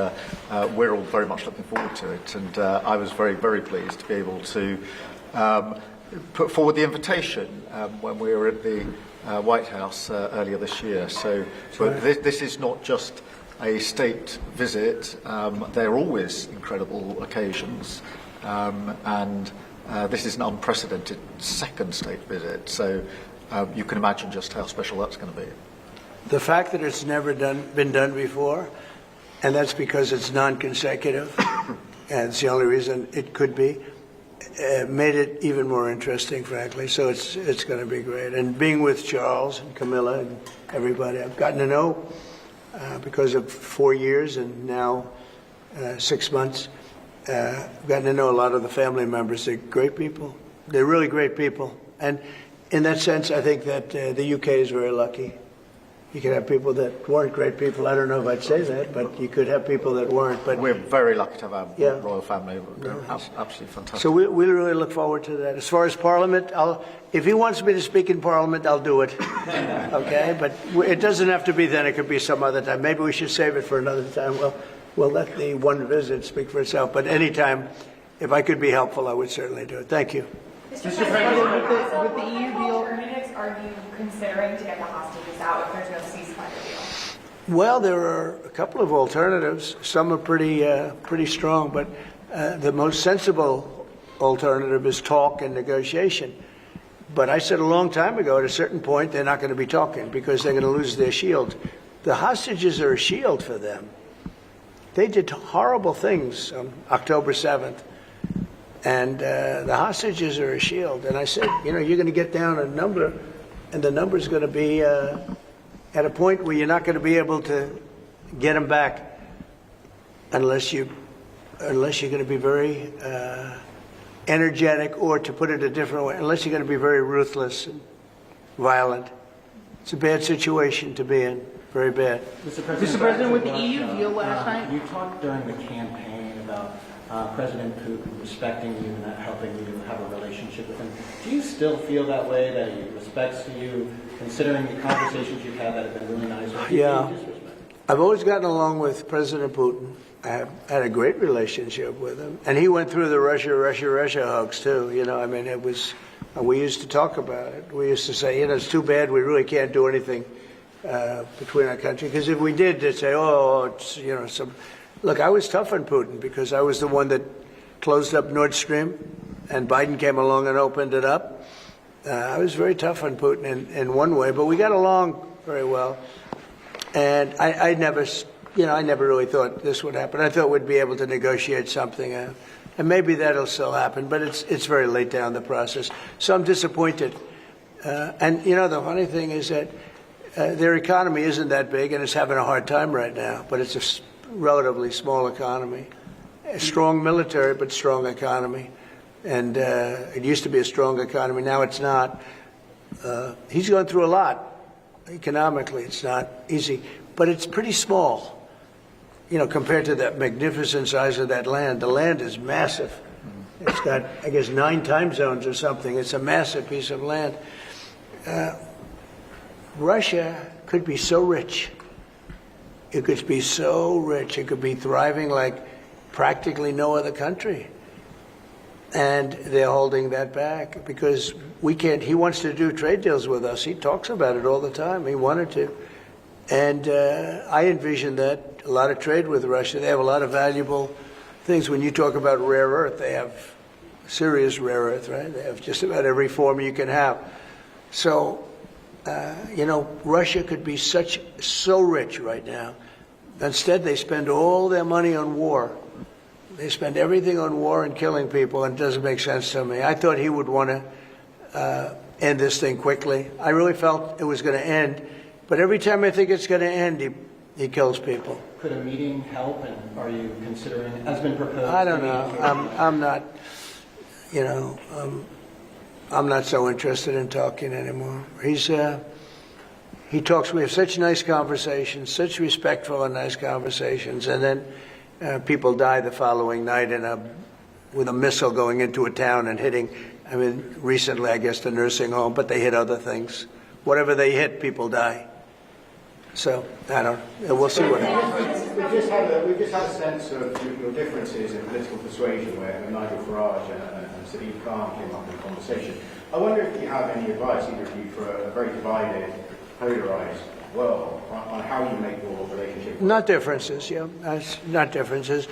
S2: we're all very much looking forward to it. And I was very, very pleased to be able to put forward the invitation when we were at the White House earlier this year. So this is not just a state visit. They're always incredible occasions, and this is an unprecedented second state visit. So you can imagine just how special that's going to be.
S1: The fact that it's never been done before, and that's because it's non-consecutive, and it's the only reason it could be, made it even more interesting, frankly. So it's going to be great. And being with Charles and Camilla and everybody, I've gotten to know because of 4 years and now 6 months. I've gotten to know a lot of the family members. They're great people. They're really great people. And in that sense, I think that the UK is very lucky. You could have people that weren't great people. I don't know if I'd say that, but you could have people that weren't. But
S2: we're very lucky to have our royal family. Absolutely fantastic.
S1: So we really look forward to that. As far as Parliament, if he wants me to speak in Parliament, I'll do it. Okay? But it doesn't have to be then. It could be some other time. Maybe we should save it for another time. We'll let the one visit speak for itself. But anytime, if I could be helpful, I would certainly do it. Thank you.
S12: Mr. President, with the EU deal, alternatives are you considering to get the hostages out if there's no ceasefire deal?
S1: Well, there are a couple of alternatives. Some are pretty strong, but the most sensible alternative is talk and negotiation. But I said a long time ago, at a certain point, they're not going to be talking because they're going to lose their shield. The hostages are a shield for them. They did horrible things on October 7th. And the hostages are a shield. And I said, you're going to get down a number, and the number's going to be at a point where you're not going to be able to get them back unless you're going to be very energetic, or to put it a different way, unless you're going to be very ruthless and violent. It's a bad situation to be in, very bad.
S6: Mr. President, with the EU deal last night, you talked during the campaign about President Putin respecting you and helping you have a relationship with him. Do you still feel that way, that he respects you, considering the conversations you've had that have been really nice?
S1: Yeah. I've always gotten along with President Putin. I have had a great relationship with him. And he went through the Russia hugs, too. It was, we used to talk about it. We used to say, it's too bad we really can't do anything between our country. Because if we did, they'd say, it's, some... Look, I was tough on Putin because I was the one that closed up Nord Stream, and Biden came along and opened it up. I was very tough on Putin in one way, but we got along very well. And I never really thought this would happen. I thought we'd be able to negotiate something, and maybe that'll still happen. But it's very late down the process, so I'm disappointed. And the funny thing is that their economy isn't that big, and it's having a hard time right now. But it's a relatively small economy, a strong military, but strong economy. And it used to be a strong economy. Now it's not. He's gone through a lot economically. It's not easy, but it's pretty small, compared to that magnificent size of that land. The land is massive. It's got, I guess, 9 time zones or something. It's a massive piece of land. Russia could be so rich. It could be so rich. It could be thriving like practically no other country. And they're holding that back because we can't. He wants to do trade deals with us. He talks about it all the time. He wanted to. And I envision that a lot of trade with Russia. They have a lot of valuable things. When you talk about rare earth, they have serious rare earth, right? They have just about every form you can have. So, Russia could be so rich right now. Instead, they spend all their money on war. They spend everything on war and killing people, and it doesn't make sense to me. I thought he would want to end this thing quickly. I really felt it was going to end, but every time I think it's going to end, he kills people.
S6: Could a meeting help, and are you considering, has been proposed?
S1: I don't know. I'm not, I'm not so interested in talking anymore. He talks, we have such nice conversations, such respectful and nice conversations, and then people die the following night with a missile going into a town and hitting, recently I guess the nursing home, but they hit other things. Whatever they hit, people die. So, I don't know. We'll see what happens.
S4: We've just had a sense of your differences in political persuasion where Nigel Farage and Sadiq Khan came up in conversation. I wonder if you have any advice, either of you, for a very divided, polarised world on how you make your relationship.
S1: Not differences, yeah. Not differences.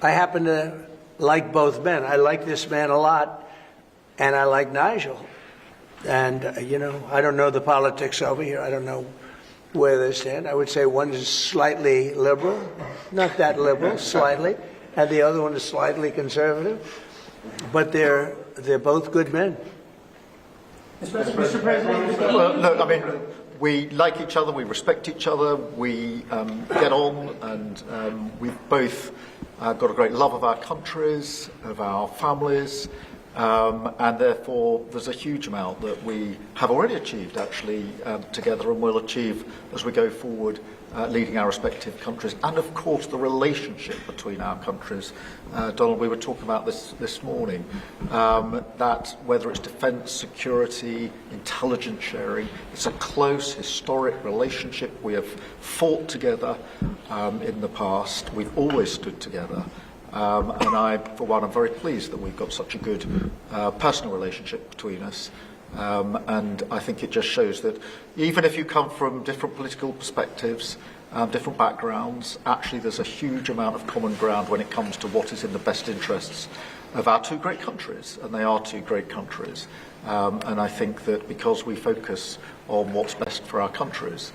S1: I happen to like both men. I like this man a lot, and I like Nigel. And, I don't know the politics over here. I don't know where they stand. I would say one is slightly liberal, not that liberal, slightly, and the other one is slightly conservative. But they're both good men.
S8: Mr. President.
S2: Well, look, we like each other, we respect each other, we get on, and we've both got a great love of our countries, of our families, and therefore there's a huge amount that we have already achieved actually together and will achieve as we go forward, leading our respective countries, and of course the relationship between our countries. Donald, we were talking about this morning, that whether it's defence, security, intelligence sharing, it's a close historic relationship. We have fought together in the past, we've always stood together. And I, for one, am very pleased that we've got such a good personal relationship between us. And I think it just shows that even if you come from different political perspectives, different backgrounds, actually there's a huge amount of common ground when it comes to what is in the best interests of our two great countries. And they are two great countries. And I think that because we focus on what's best for our countries,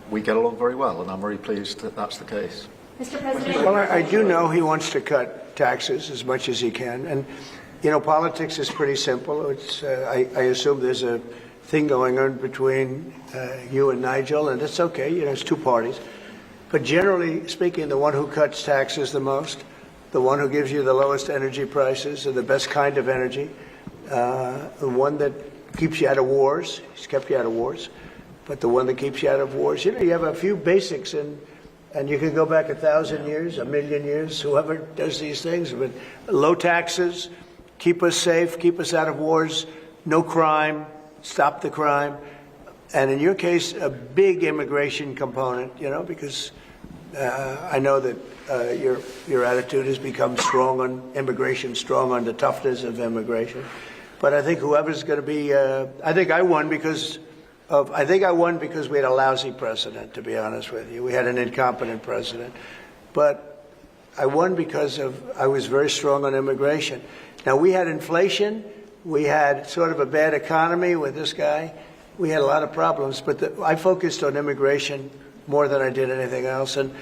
S2: we get along very well. And I'm very pleased that that's the case.
S3: Mr. President.
S1: Well, I do know he wants to cut taxes as much as he can. And, politics is pretty simple. I assume there's a thing going on between you and Nigel, and it's okay. It's two parties. But generally speaking, the one who cuts taxes the most, the one who gives you the lowest energy prices and the best kind of energy, the one that keeps you out of wars, he's kept you out of wars, but the one that keeps you out of wars, you have a few basics and you can go back 1,000 years, 1,000,000 years, whoever does these things. But low taxes, keep us safe, keep us out of wars, no crime, stop the crime. And in your case, a big immigration component, because I know that your attitude has become strong on immigration, strong on the toughness of immigration. But I think whoever's going to be, I think I won because we had a lousy president, to be honest with you. We had an incompetent president. But I won because I was very strong on immigration. Now, we had inflation. We had sort of a bad economy with this guy. We had a lot of problems. But I focused on immigration more than I did anything else. And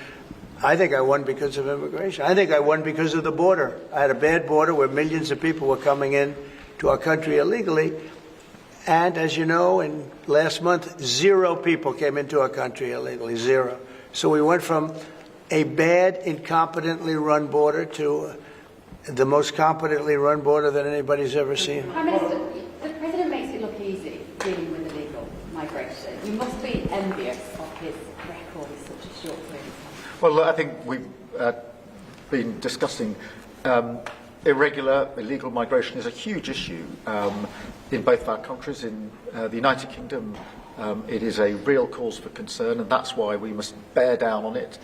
S1: I think I won because of immigration. I think I won because of the border. I had a bad border where millions of people were coming in to our country illegally. And as you know, in last month, 0 people came into our country illegally, 0. So we went from a bad, incompetently run border to the most competently run border that anybody's ever seen.
S9: Prime Minister, the President makes it look easy dealing with illegal migration. You must be envious of his record in such a short period of time.
S2: Well, I think we've been discussing illegal migration is a huge issue in both of our countries. In the United Kingdom, it is a real cause for concern, and that's why we must bear down on it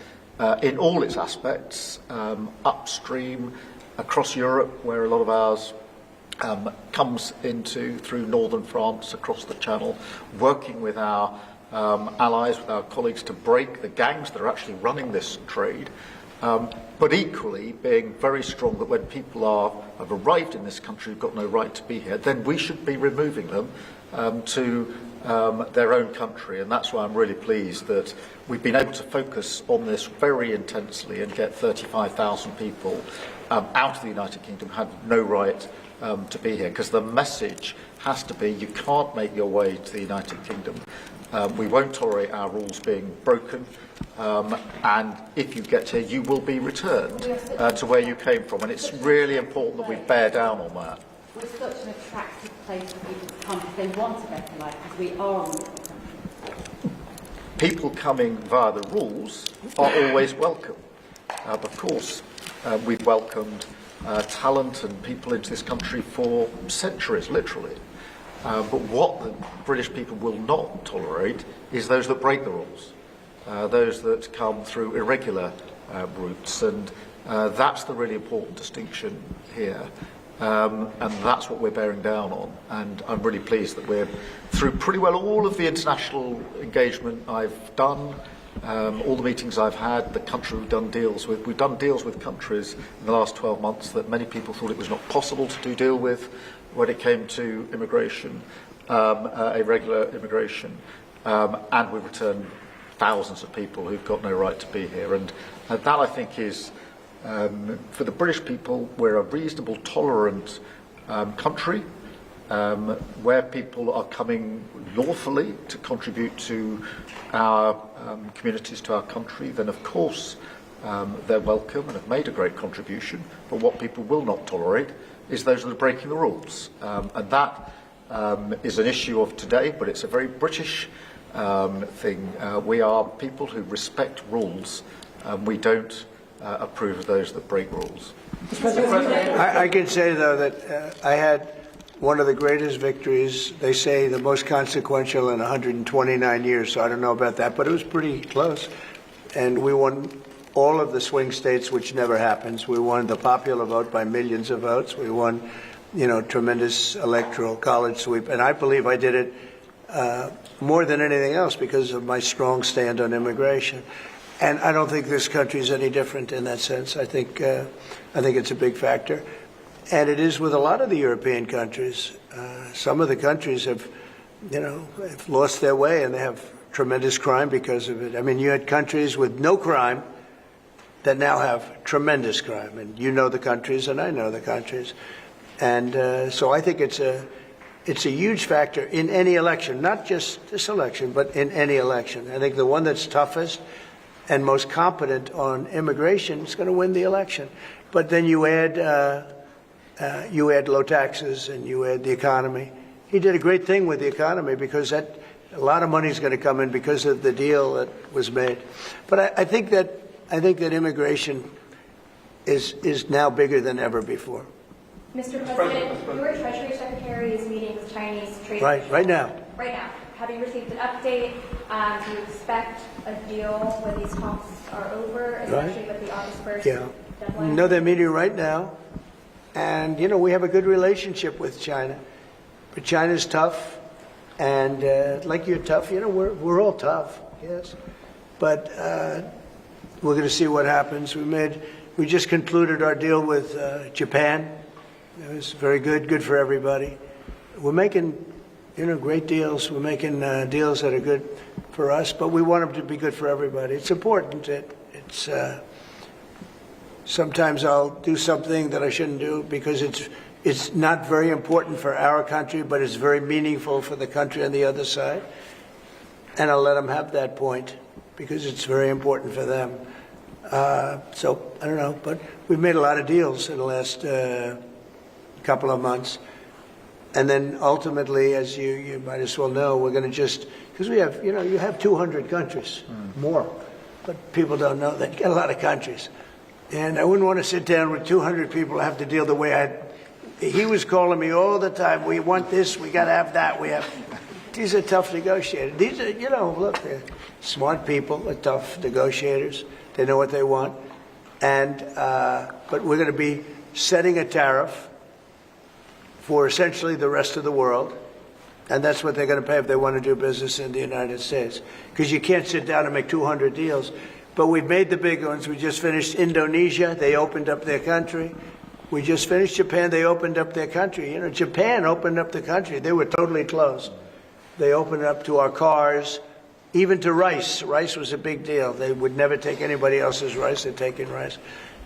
S2: in all its aspects, upstream, across Europe, where a lot of ours comes into through northern France, across the Channel, working with our allies, with our colleagues, to break the gangs that are actually running this trade. But equally being very strong that when people have arrived in this country who've got no right to be here, then we should be removing them to their own country. And that's why I'm really pleased that we've been able to focus on this very intensely and get 35,000 people out of the United Kingdom who had no right to be here. Because the message has to be, you can't make your way to the United Kingdom. We won't tolerate our rules being broken, and if you get here, you will be returned to where you came from. And it's really important that we bear down on that.
S9: We're such an attractive place for people to come because they want a better life, because we are a wonderful country.
S2: People coming via the rules are always welcome. Of course, we've welcomed talent and people into this country for centuries, literally. But what the British people will not tolerate is those that break the rules, those that come through irregular routes, and that's the really important distinction here. And that's what we're bearing down on. And I'm really pleased that we're through pretty well all of the international engagement I've done, all the meetings I've had, the country we've done deals with. We've done deals with countries in the last 12 months that many people thought it was not possible to do deal with when it came to immigration, irregular immigration. And we've returned thousands of people who've got no right to be here. And that, I think, is... for the British people, we're a reasonable, tolerant country where people are coming lawfully to contribute to our communities, to our country. Then, of course, they're welcome and have made a great contribution. But what people will not tolerate is those that are breaking the rules. And that is an issue of today, but it's a very British thing. We are people who respect rules. We don't approve of those that break rules.
S1: I can say, though, that I had one of the greatest victories, they say the most consequential in 129 years, so I don't know about that, but it was pretty close. And we won all of the swing states, which never happens. We won the popular vote by millions of votes. We won, tremendous electoral college sweep. And I believe I did it more than anything else because of my strong stand on immigration. And I don't think this country is any different in that sense. I think it's a big factor. And it is with a lot of the European countries. Some of the countries have lost their way, and they have tremendous crime because of it. I mean, you had countries with no crime that now have tremendous crime. And you know the countries, and I know the countries. And so I think it's a huge factor in any election, not just this election, but in any election. I think the one that's toughest and most competent on immigration is going to win the election. But then you add low taxes and you add the economy. He did a great thing with the economy because a lot of money is going to come in because of the deal that was made. But I think that immigration is now bigger than ever before.
S3: Mr. President, your Treasury Secretary is meeting with Chinese trade officials.
S1: Right now.
S3: Right now. Have you received an update? Do you expect a deal when these talks are over, especially with the August 1st deadline?
S1: No, they're meeting right now. And, we have a good relationship with China. But China's tough. And like you're tough, we're all tough, yes. But we're going to see what happens. We just concluded our deal with Japan. It was very good for everybody. We're making great deals. We're making deals that are good for us, but we want them to be good for everybody. It's important. It's sometimes I'll do something that I shouldn't do because it's not very important for our country, but it's very meaningful for the country on the other side. And I'll let them have that point because it's very important for them. So I don't know, but we've made a lot of deals in the last couple of months. And then ultimately, as you might as well know, we're going to because we have, you have 200 countries, more, but people don't know that. You got a lot of countries. And I wouldn't want to sit down with 200 people and have to deal the way he was calling me all the time. We want this, we got to have that. These are tough negotiators. These are, look, they're smart people, they're tough negotiators. They know what they want. And, but we're going to be setting a tariff for essentially the rest of the world. And that's what they're going to pay if they want to do business in the United States. Because you can't sit down and make 200 deals. But we've made the big ones. We just finished Indonesia. They opened up their country. We just finished Japan. They opened up their country. You know, Japan opened up the country. They were totally closed. They opened up to our cars, even to rice. Rice was a big deal. They would never take anybody else's rice. They're taking rice.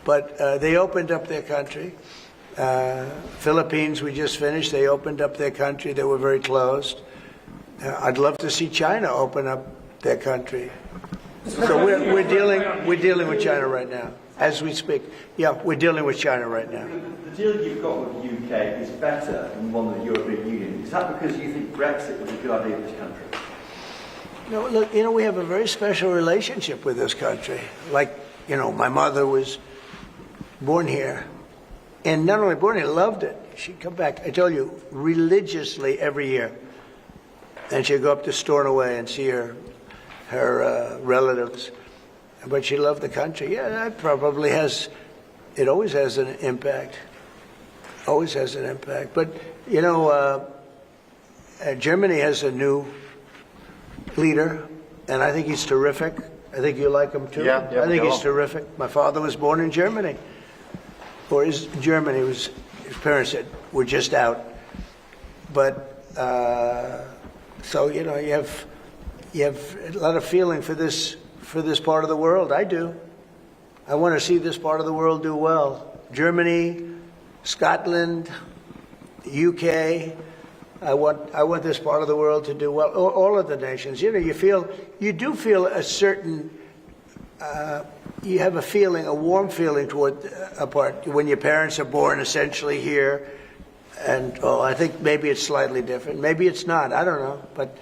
S1: But they opened up their country. Philippines, we just finished. They opened up their country. They were very closed. I'd love to see China open up their country. So we're dealing with China right now, as we speak. Yeah, we're dealing with China right now.
S10: The deal you've got with the UK is better than one with the European Union. Is that because you think Brexit was a good idea for this country?
S1: No, look, you know, we have a very special relationship with this country. Like, you know, my mother was born here. And not only born here, loved it. She'd come back, I told you, religiously every year. And she'd go up to Stornoway and see her relatives. But she loved the country. Yeah, that probably it always has an impact. Always has an impact. But, you know, Germany has a new leader, and I think he's terrific. I think you like him too.
S2: Yeah,
S1: I think he's terrific. My father was born in Germany. Or his parents were just out. But, so, you know, you have a lot of feeling for this part of the world. I do. I want to see this part of the world do well. Germany, Scotland, the UK. I want this part of the world to do well. All of the nations. You know, you do feel a certain. You have a warm feeling toward a part when your parents are born essentially here, and I think maybe it's slightly different. Maybe it's not. I don't know, but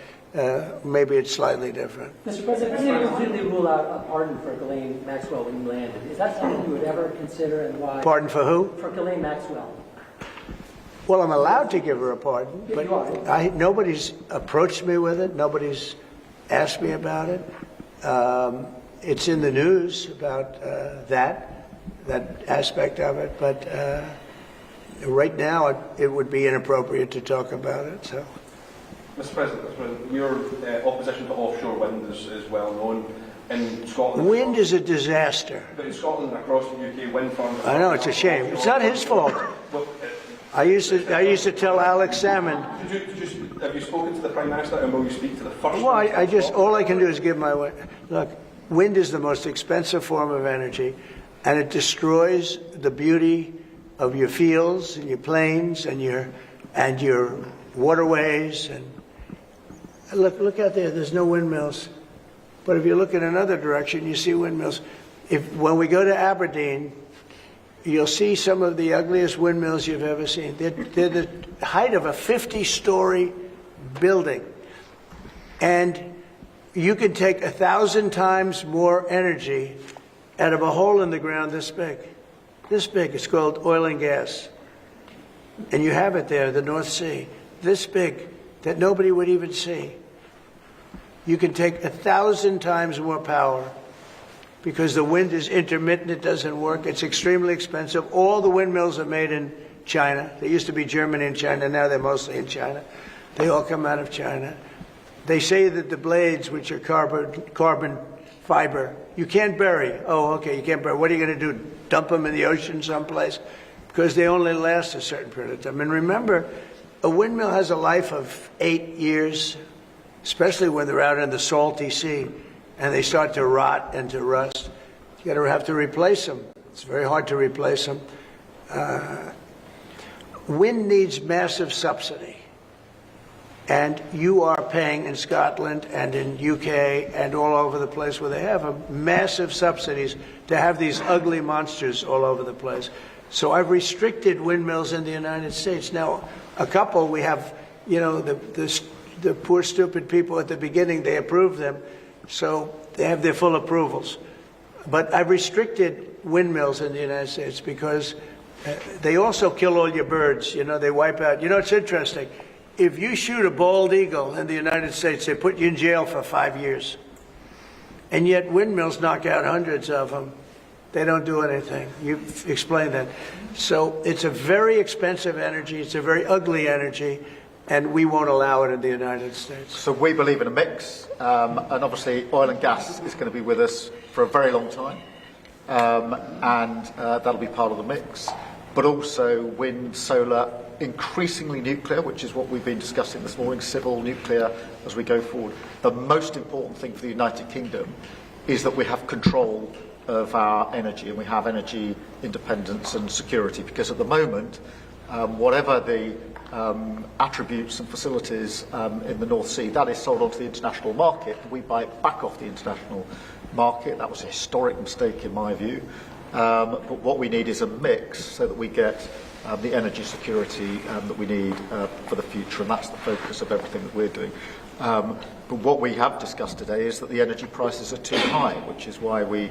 S1: maybe it's slightly different.
S8: Mr. President, you didn't completely rule out a pardon for Ghislaine Maxwell when you landed. Is that something you would ever consider, and why?
S1: Pardon for who?
S8: For Ghislaine Maxwell.
S1: Well, I'm allowed to give her a pardon,
S8: Yeah,
S1: but
S8: you are.
S1: Nobody's approached me with it. Nobody's asked me about it. It's in the news about that aspect of it, but right now it would be inappropriate to talk about it. So,
S13: Mr. President, your opposition to offshore wind is well known. In Scotland,
S1: wind is a disaster.
S13: But in Scotland and across the UK, wind farms.
S1: I know, it's a shame. It's not his fault. I used to tell Alex Salmon.
S13: Have you spoken to the Prime Minister, and will you speak to the first?
S1: Well, all I can do is give my look. Wind is the most expensive form of energy, and it destroys the beauty of your fields and your plains and your waterways. And look out there. There's no windmills, but if you look in another direction, you see windmills. When we go to Aberdeen, you'll see some of the ugliest windmills you've ever seen. They're the height of a 50-story building, and you can take 1,000 times more energy out of a hole in the ground this big. This big. It's called oil and gas. And you have it there, the North Sea. This big, that nobody would even see. You can take 1,000 times more power because the wind is intermittent. It doesn't work. It's extremely expensive. All the windmills are made in China. They used to be Germany and China. Now they're mostly in China. They all come out of China. They say that the blades, which are carbon fiber, you can't bury. Oh, okay, you can't bury. What are you going to do? Dump them in the ocean someplace? Because they only last a certain period of time. And remember, a windmill has a life of 8 years, especially when they're out in the salty sea and they start to rot and to rust. You have to replace them. It's very hard to replace them. Wind needs massive subsidy. And you are paying in Scotland and in UK and all over the place where they have massive subsidies to have these ugly monsters all over the place. So I've restricted windmills in the United States. Now, a couple we have, you know, the poor stupid people at the beginning, they approve them, so they have their full approvals. But I've restricted windmills in the United States because they also kill all your birds. You know, they wipe out. You know, it's interesting. If you shoot a bald eagle in the United States, they put you in jail for 5 years. And yet windmills knock out hundreds of them. They don't do anything. You've explained that. So it's a very expensive energy. It's a very ugly energy. and we won't allow it in the United States.
S2: So we believe in a mix, and obviously oil and gas is going to be with us for a very long time, and that'll be part of the mix. But also wind, solar, increasingly nuclear, which is what we've been discussing this morning, civil nuclear as we go forward. The most important thing for the United Kingdom is that we have control of our energy, and we have energy independence and security, because at the moment, whatever the attributes and facilities in the North Sea, that is sold onto the international market. We buy it back off the international market. That was a historic mistake in my view. But what we need is a mix so that we get the energy security that we need for the future, and that's the focus of everything that we're doing. But what we have discussed today is that the energy prices are too high, which is why we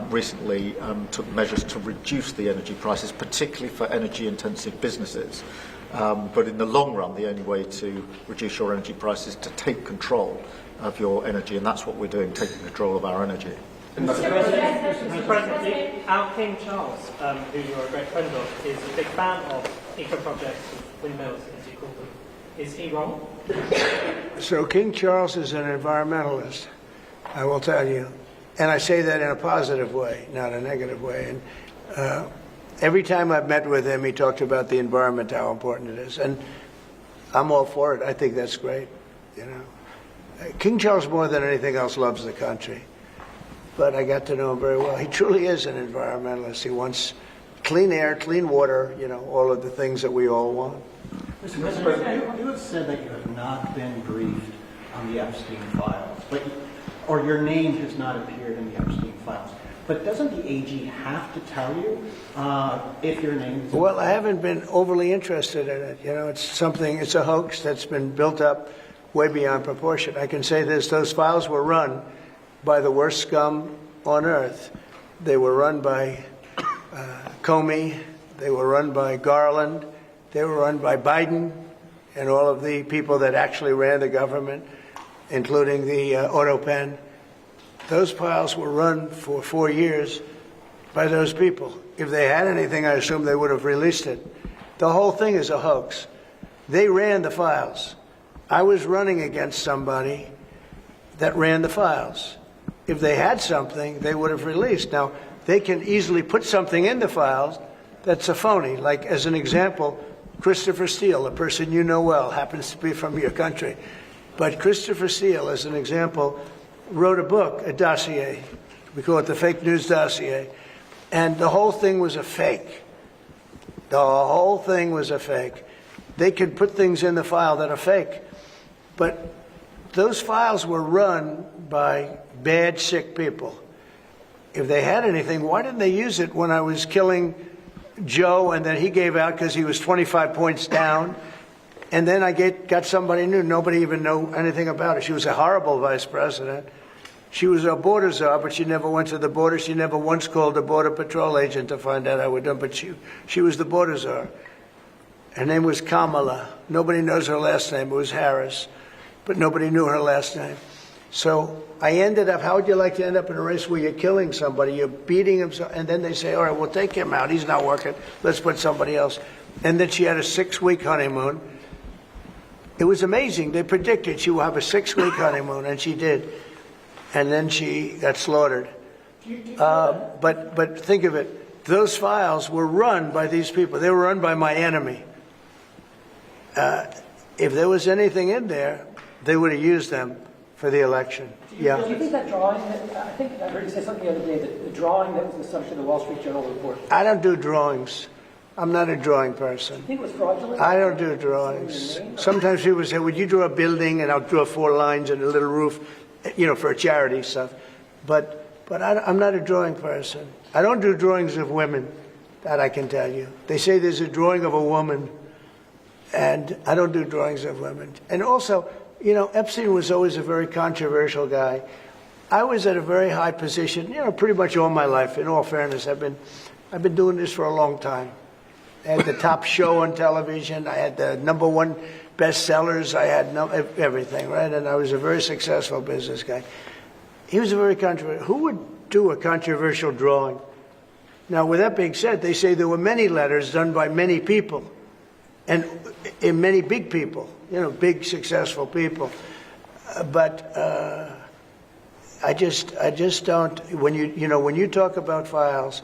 S2: recently took measures to reduce the energy prices, particularly for energy-intensive businesses. But in the long run, the only way to reduce your energy prices is to take control of your energy, and that's what we're doing, taking control of our energy.
S7: Mr. President, our King Charles, who you're a great friend of, is a big fan of eco-projects, windmills, as you call them. Is he wrong?
S1: So King Charles is an environmentalist, I will tell you. And I say that in a positive way, not a negative way. And every time I've met with him, he talked about the environment, how important it is. And I'm all for it. I think that's great. You know, King Charles, more than anything else, loves the country. But I got to know him very well. He truly is an environmentalist. He wants clean air, clean water, you know, all of the things that we all want.
S6: Mr. President, you have said that you have not been briefed on the Epstein files, or your name has not appeared in the Epstein files. But doesn't the AG have to tell you if your name is...
S1: Well, I haven't been overly interested in it. You know, it's a hoax that's been built up way beyond proportion. I can say this, those files were run by the worst scum on earth. They were run by Comey, they were run by Garland, they were run by Biden and all of the people that actually ran the government, including the auto pen. Those files were run for 4 years by those people. If they had anything, I assume they would have released it. The whole thing is a hoax. They ran the files. I was running against somebody that ran the files. If they had something, they would have released. Now, they can easily put something in the files that's a phony. Like, as an example, Christopher Steele, a person you know well, happens to be from your country. But Christopher Steele, as an example, wrote a book, a dossier. We call it the fake news dossier. And the whole thing was a fake. The whole thing was a fake. They could put things in the file that are fake. But those files were run by bad, sick people. If they had anything, why didn't they use it when I was killing Joe and then he gave out because he was 25 points down? And then I got somebody new. Nobody even knew anything about it. She was a horrible vice president. She was a border czar, but she never went to the border. She never once called a border patrol agent to find out how we're done. But she was the border czar. Her name was Kamala. Nobody knows her last name. It was Harris. But nobody knew her last name. So I ended up, how would you like to end up in a race where you're killing somebody, you're beating him, and then they say, all right, we'll take him out. He's not working. Let's put somebody else. And then she had a 6-week honeymoon. It was amazing. They predicted she would have a 6-week honeymoon, and she did. And then she got slaughtered. But think of it. Those files were run by these people. They were run by my enemy. If there was anything in there, they would have used them for the election. Yeah.
S8: Do you think that drawing, I think I heard you say something the other day, that the drawing that was the subject of the Wall Street Journal report.
S1: I don't do drawings. I'm not a drawing person.
S8: You think it was fraudulent?
S1: I don't do drawings. Sometimes people say, would you draw a building? And I'll draw 4 lines and a little roof, you know, for a charity stuff. But I'm not a drawing person. I don't do drawings of women, that I can tell you. They say there's a drawing of a woman, and I don't do drawings of women. And also, you know, Epstein was always a very controversial guy. I was at a very high position, you know, pretty much all my life. In all fairness, I've been doing this for a long time. I had the top show on television. I had the #1 bestsellers. I had everything, right? And I was a very successful business guy. He was a very controversial. Who would do a controversial drawing? Now, with that being said, they say there were many letters done by many people. and in many big people, big successful people. But I just don't. When you talk about files,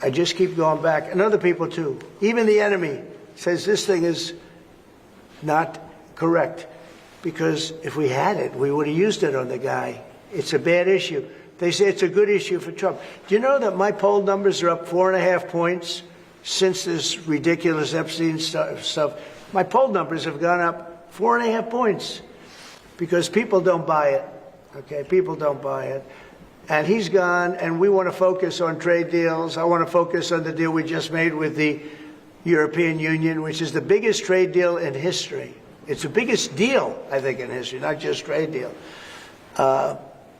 S1: I just keep going back, and other people too. Even the enemy says this thing is not correct, because if we had it, we would have used it on the guy. It's a bad issue. They say it's a good issue for Trump. Do you know that my poll numbers are up 4.5 points since this ridiculous Epstein stuff? My poll numbers have gone up 4.5 points because people don't buy it. Okay, people don't buy it. And he's gone, and we want to focus on trade deals. I want to focus on the deal we just made with the European Union, which is the biggest trade deal in history. It's the biggest deal, I think, in history, not just trade deal.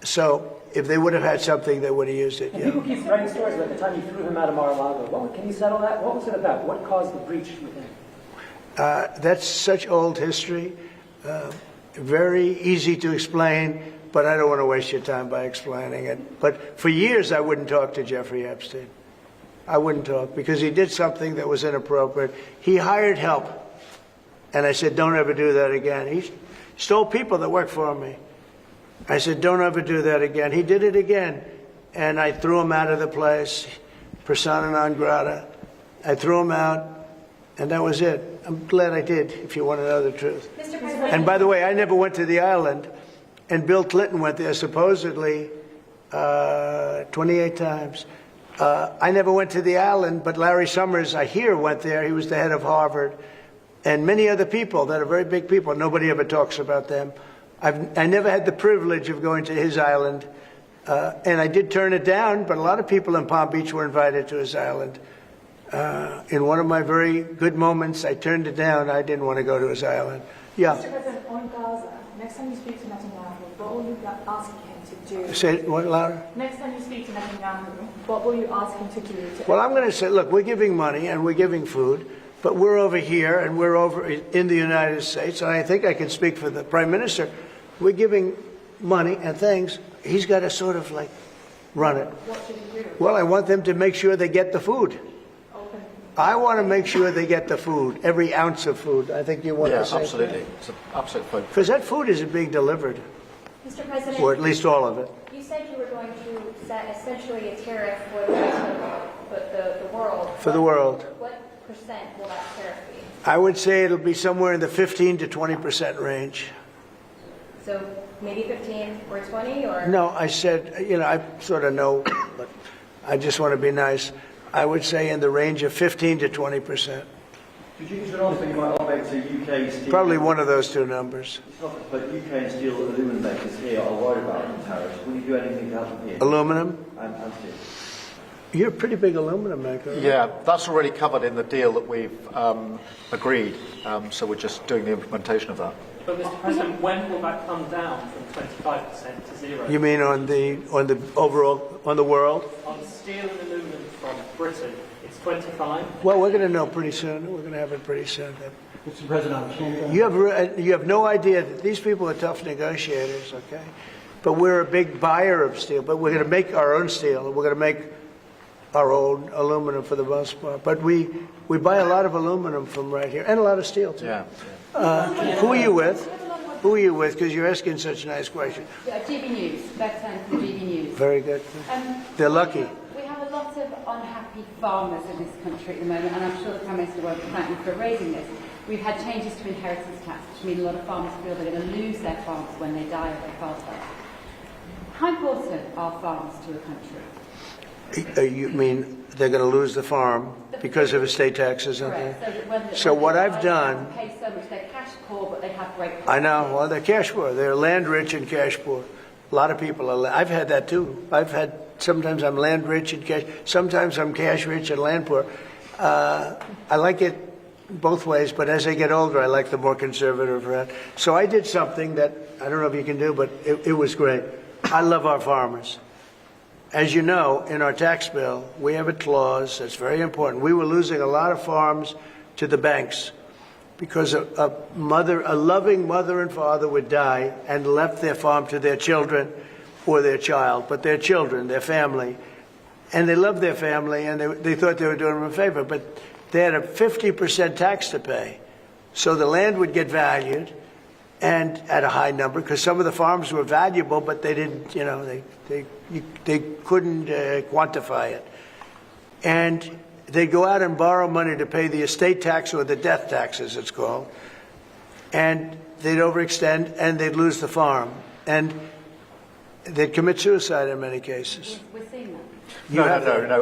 S1: So if they would have had something, they would have used it.
S8: And people keep writing stories about the time you threw him out of Mar-a-Lago. Can you settle that? What was it about? What caused the breach with him?
S1: That's such old history. Very easy to explain, but I don't want to waste your time by explaining it. But for years, I wouldn't talk to Jeffrey Epstein. I wouldn't talk because he did something that was inappropriate. He hired help. And I said, don't ever do that again. He stole people that worked for me. I said, don't ever do that again. He did it again. And I threw him out of the place, persona non grata. I threw him out, and that was it. I'm glad I did, if you want to know the truth.
S3: Mr. President.
S1: And by the way, I never went to the island, and Bill Clinton went there supposedly 28 times. I never went to the island, but Larry Summers, I hear, went there. He was the head of Harvard. And many other people that are very big people. Nobody ever talks about them. I never had the privilege of going to his island. And I did turn it down, but a lot of people in Palm Beach were invited to his island. In one of my very good moments, I turned it down. I didn't want to go to his island. Yeah.
S12: Mr. President, on Gaza, next time you speak to Netanyahu, what will you ask him to do?
S1: Say it what, louder?
S12: Next time you speak to Netanyahu, what will you ask him to do?
S1: Well, I'm going to say, look, we're giving money and we're giving food, but we're over here and we're over in the United States, and I think I can speak for the Prime Minister. We're giving money and things. He's got to sort of like run it.
S12: What should he do?
S1: Well, I want them to make sure they get the food.
S12: Open.
S1: I want to make sure they get the food, every ounce of food. I think you want to say.
S2: Absolutely. It's an absolute point.
S1: Because that food isn't being delivered,
S3: Mr. President,
S1: or at least all of it.
S3: you said you were going to set essentially a tariff for the rest of the world.
S1: For the world.
S3: What percent will that tariff be?
S1: I would say it'll be somewhere in the 15 to 20% range.
S3: So maybe 15 or 20 or?
S1: No, I said, I sort of know, but I just want to be nice. I would say in the range of 15 to 20%.
S10: Could you just also, you might operate to UK steel?
S1: Probably one of those two numbers.
S10: It's not, but UK and steel aluminum makers here are worried about the tariffs. Will you do anything to help them here?
S1: Aluminum?
S10: And steel.
S1: You're a pretty big aluminum maker.
S2: Yeah, that's already covered in the deal that we've agreed. So we're just doing the implementation of that.
S7: But Mr. President, when will that come down from 25% to 0?
S1: You mean on the overall, on the world?
S7: On steel and aluminum from Britain, it's 25.
S1: Well, we're going to know pretty soon. We're going to have it pretty soon.
S6: Mr. President, on Canada.
S1: You have no idea that these people are tough negotiators, okay? But we're a big buyer of steel. But we're going to make our own steel. We're going to make our own aluminum for the most part. But we buy a lot of aluminum from right here, and a lot of steel too.
S2: Yeah.
S1: Who are you with? Who are you with? Because you're asking such a nice question.
S9: Yeah, GB News, Beckton from GB News.
S1: Very good. They're lucky.
S9: We have a lot of unhappy farmers in this country at the moment, and I'm sure the Prime Minister won't thank me for raising this. We've had changes to inheritance tax, which mean a lot of farmers feel they're going to lose their farms when they die or they pass away. How important are farms to a country?
S1: You mean they're going to lose the farm because of estate taxes?
S9: Correct.
S1: So what I've done...
S9: Pay so much, they're cash poor, but they have great...
S1: I know. Well, they're cash poor. They're land rich and cash poor. A lot of people are... I've had that too. Sometimes I'm land rich and cash... Sometimes I'm cash rich and land poor. I like it both ways, but as I get older, I like the more conservative route. So I did something that I don't know if you can do, but it was great. I love our farmers. As you know, in our tax bill, we have a clause that's very important. We were losing a lot of farms to the banks because a loving mother and father would die and left their farm to their children or their child, but their children, their family. And they loved their family, and they thought they were doing them a favor. But they had a 50% tax to pay. So the land would get valued and at a high number, because some of the farms were valuable, but they didn't, you know, they couldn't quantify it. And they'd go out and borrow money to pay the estate tax, or the death tax as it's called, and they'd overextend and they'd lose the farm. And they'd commit suicide in many cases.
S9: We're seeing that.
S2: No.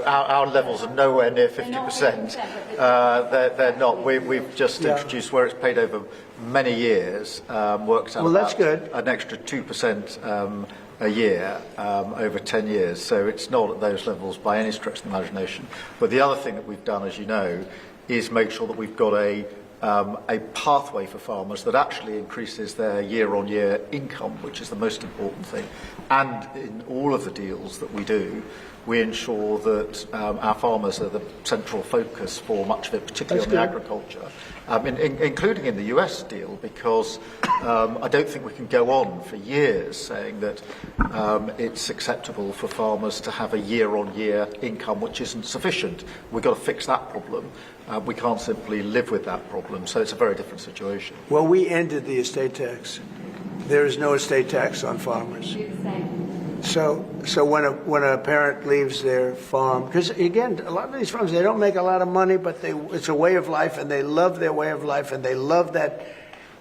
S2: Our levels are nowhere near 50%. They're not. We've just introduced where it's paid over many years. Works out
S1: well, that's
S2: about
S1: good.
S2: an extra 2% a year over 10 years. So it's not at those levels by any stretch of the imagination. But the other thing that we've done, as you know, is make sure that we've got a pathway for farmers that actually increases their year-on-year income, which is the most important thing. And in all of the deals that we do, we ensure that our farmers are the central focus for much of it, particularly on the agriculture, including in the US deal, because I don't think we can go on for years saying that it's acceptable for farmers to have a year-on-year income which isn't sufficient. We've got to fix that problem. We can't simply live with that problem, so it's a very different situation.
S1: Well, we ended the estate tax. There is no estate tax on farmers. So when a parent leaves their farm, because again, a lot of these farms, they don't make a lot of money, but it's a way of life, and they love their way of life, and they love that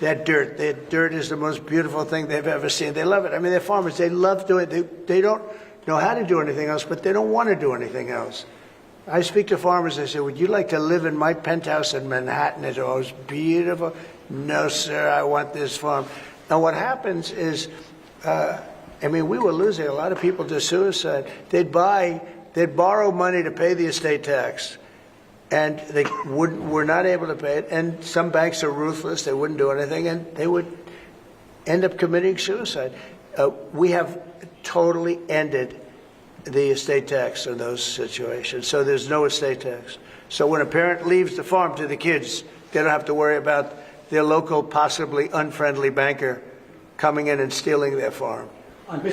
S1: dirt. That dirt is the most beautiful thing they've ever seen. They love it. I mean, they're farmers. They love doing it. They don't know how to do anything else, but they don't want to do anything else. I speak to farmers. I say, would you like to live in my penthouse in Manhattan? It's always beautiful. No, sir, I want this farm. Now, what happens is, we were losing a lot of people to suicide. They'd borrow money to pay the estate tax, and they were not able to pay it. And some banks are ruthless; they wouldn't do anything, and they would end up committing suicide. We have totally ended the estate tax in those situations. So there's no estate tax. So when a parent leaves the farm to the kids, they don't have to worry about their local, possibly unfriendly banker coming in and stealing their farm.
S4: Back to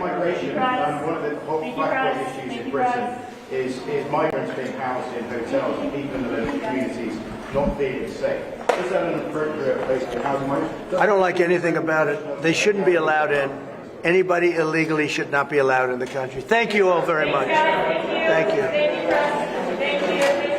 S4: migration, one of the hot backlog issues in Britain is migrants being housed in hotels and people in the local communities not feeling safe. Is that an appropriate place for housing migrants?
S1: I don't like anything about it. They shouldn't be allowed in. Anybody illegally should not be allowed in the country. Thank you all very much. Thank you.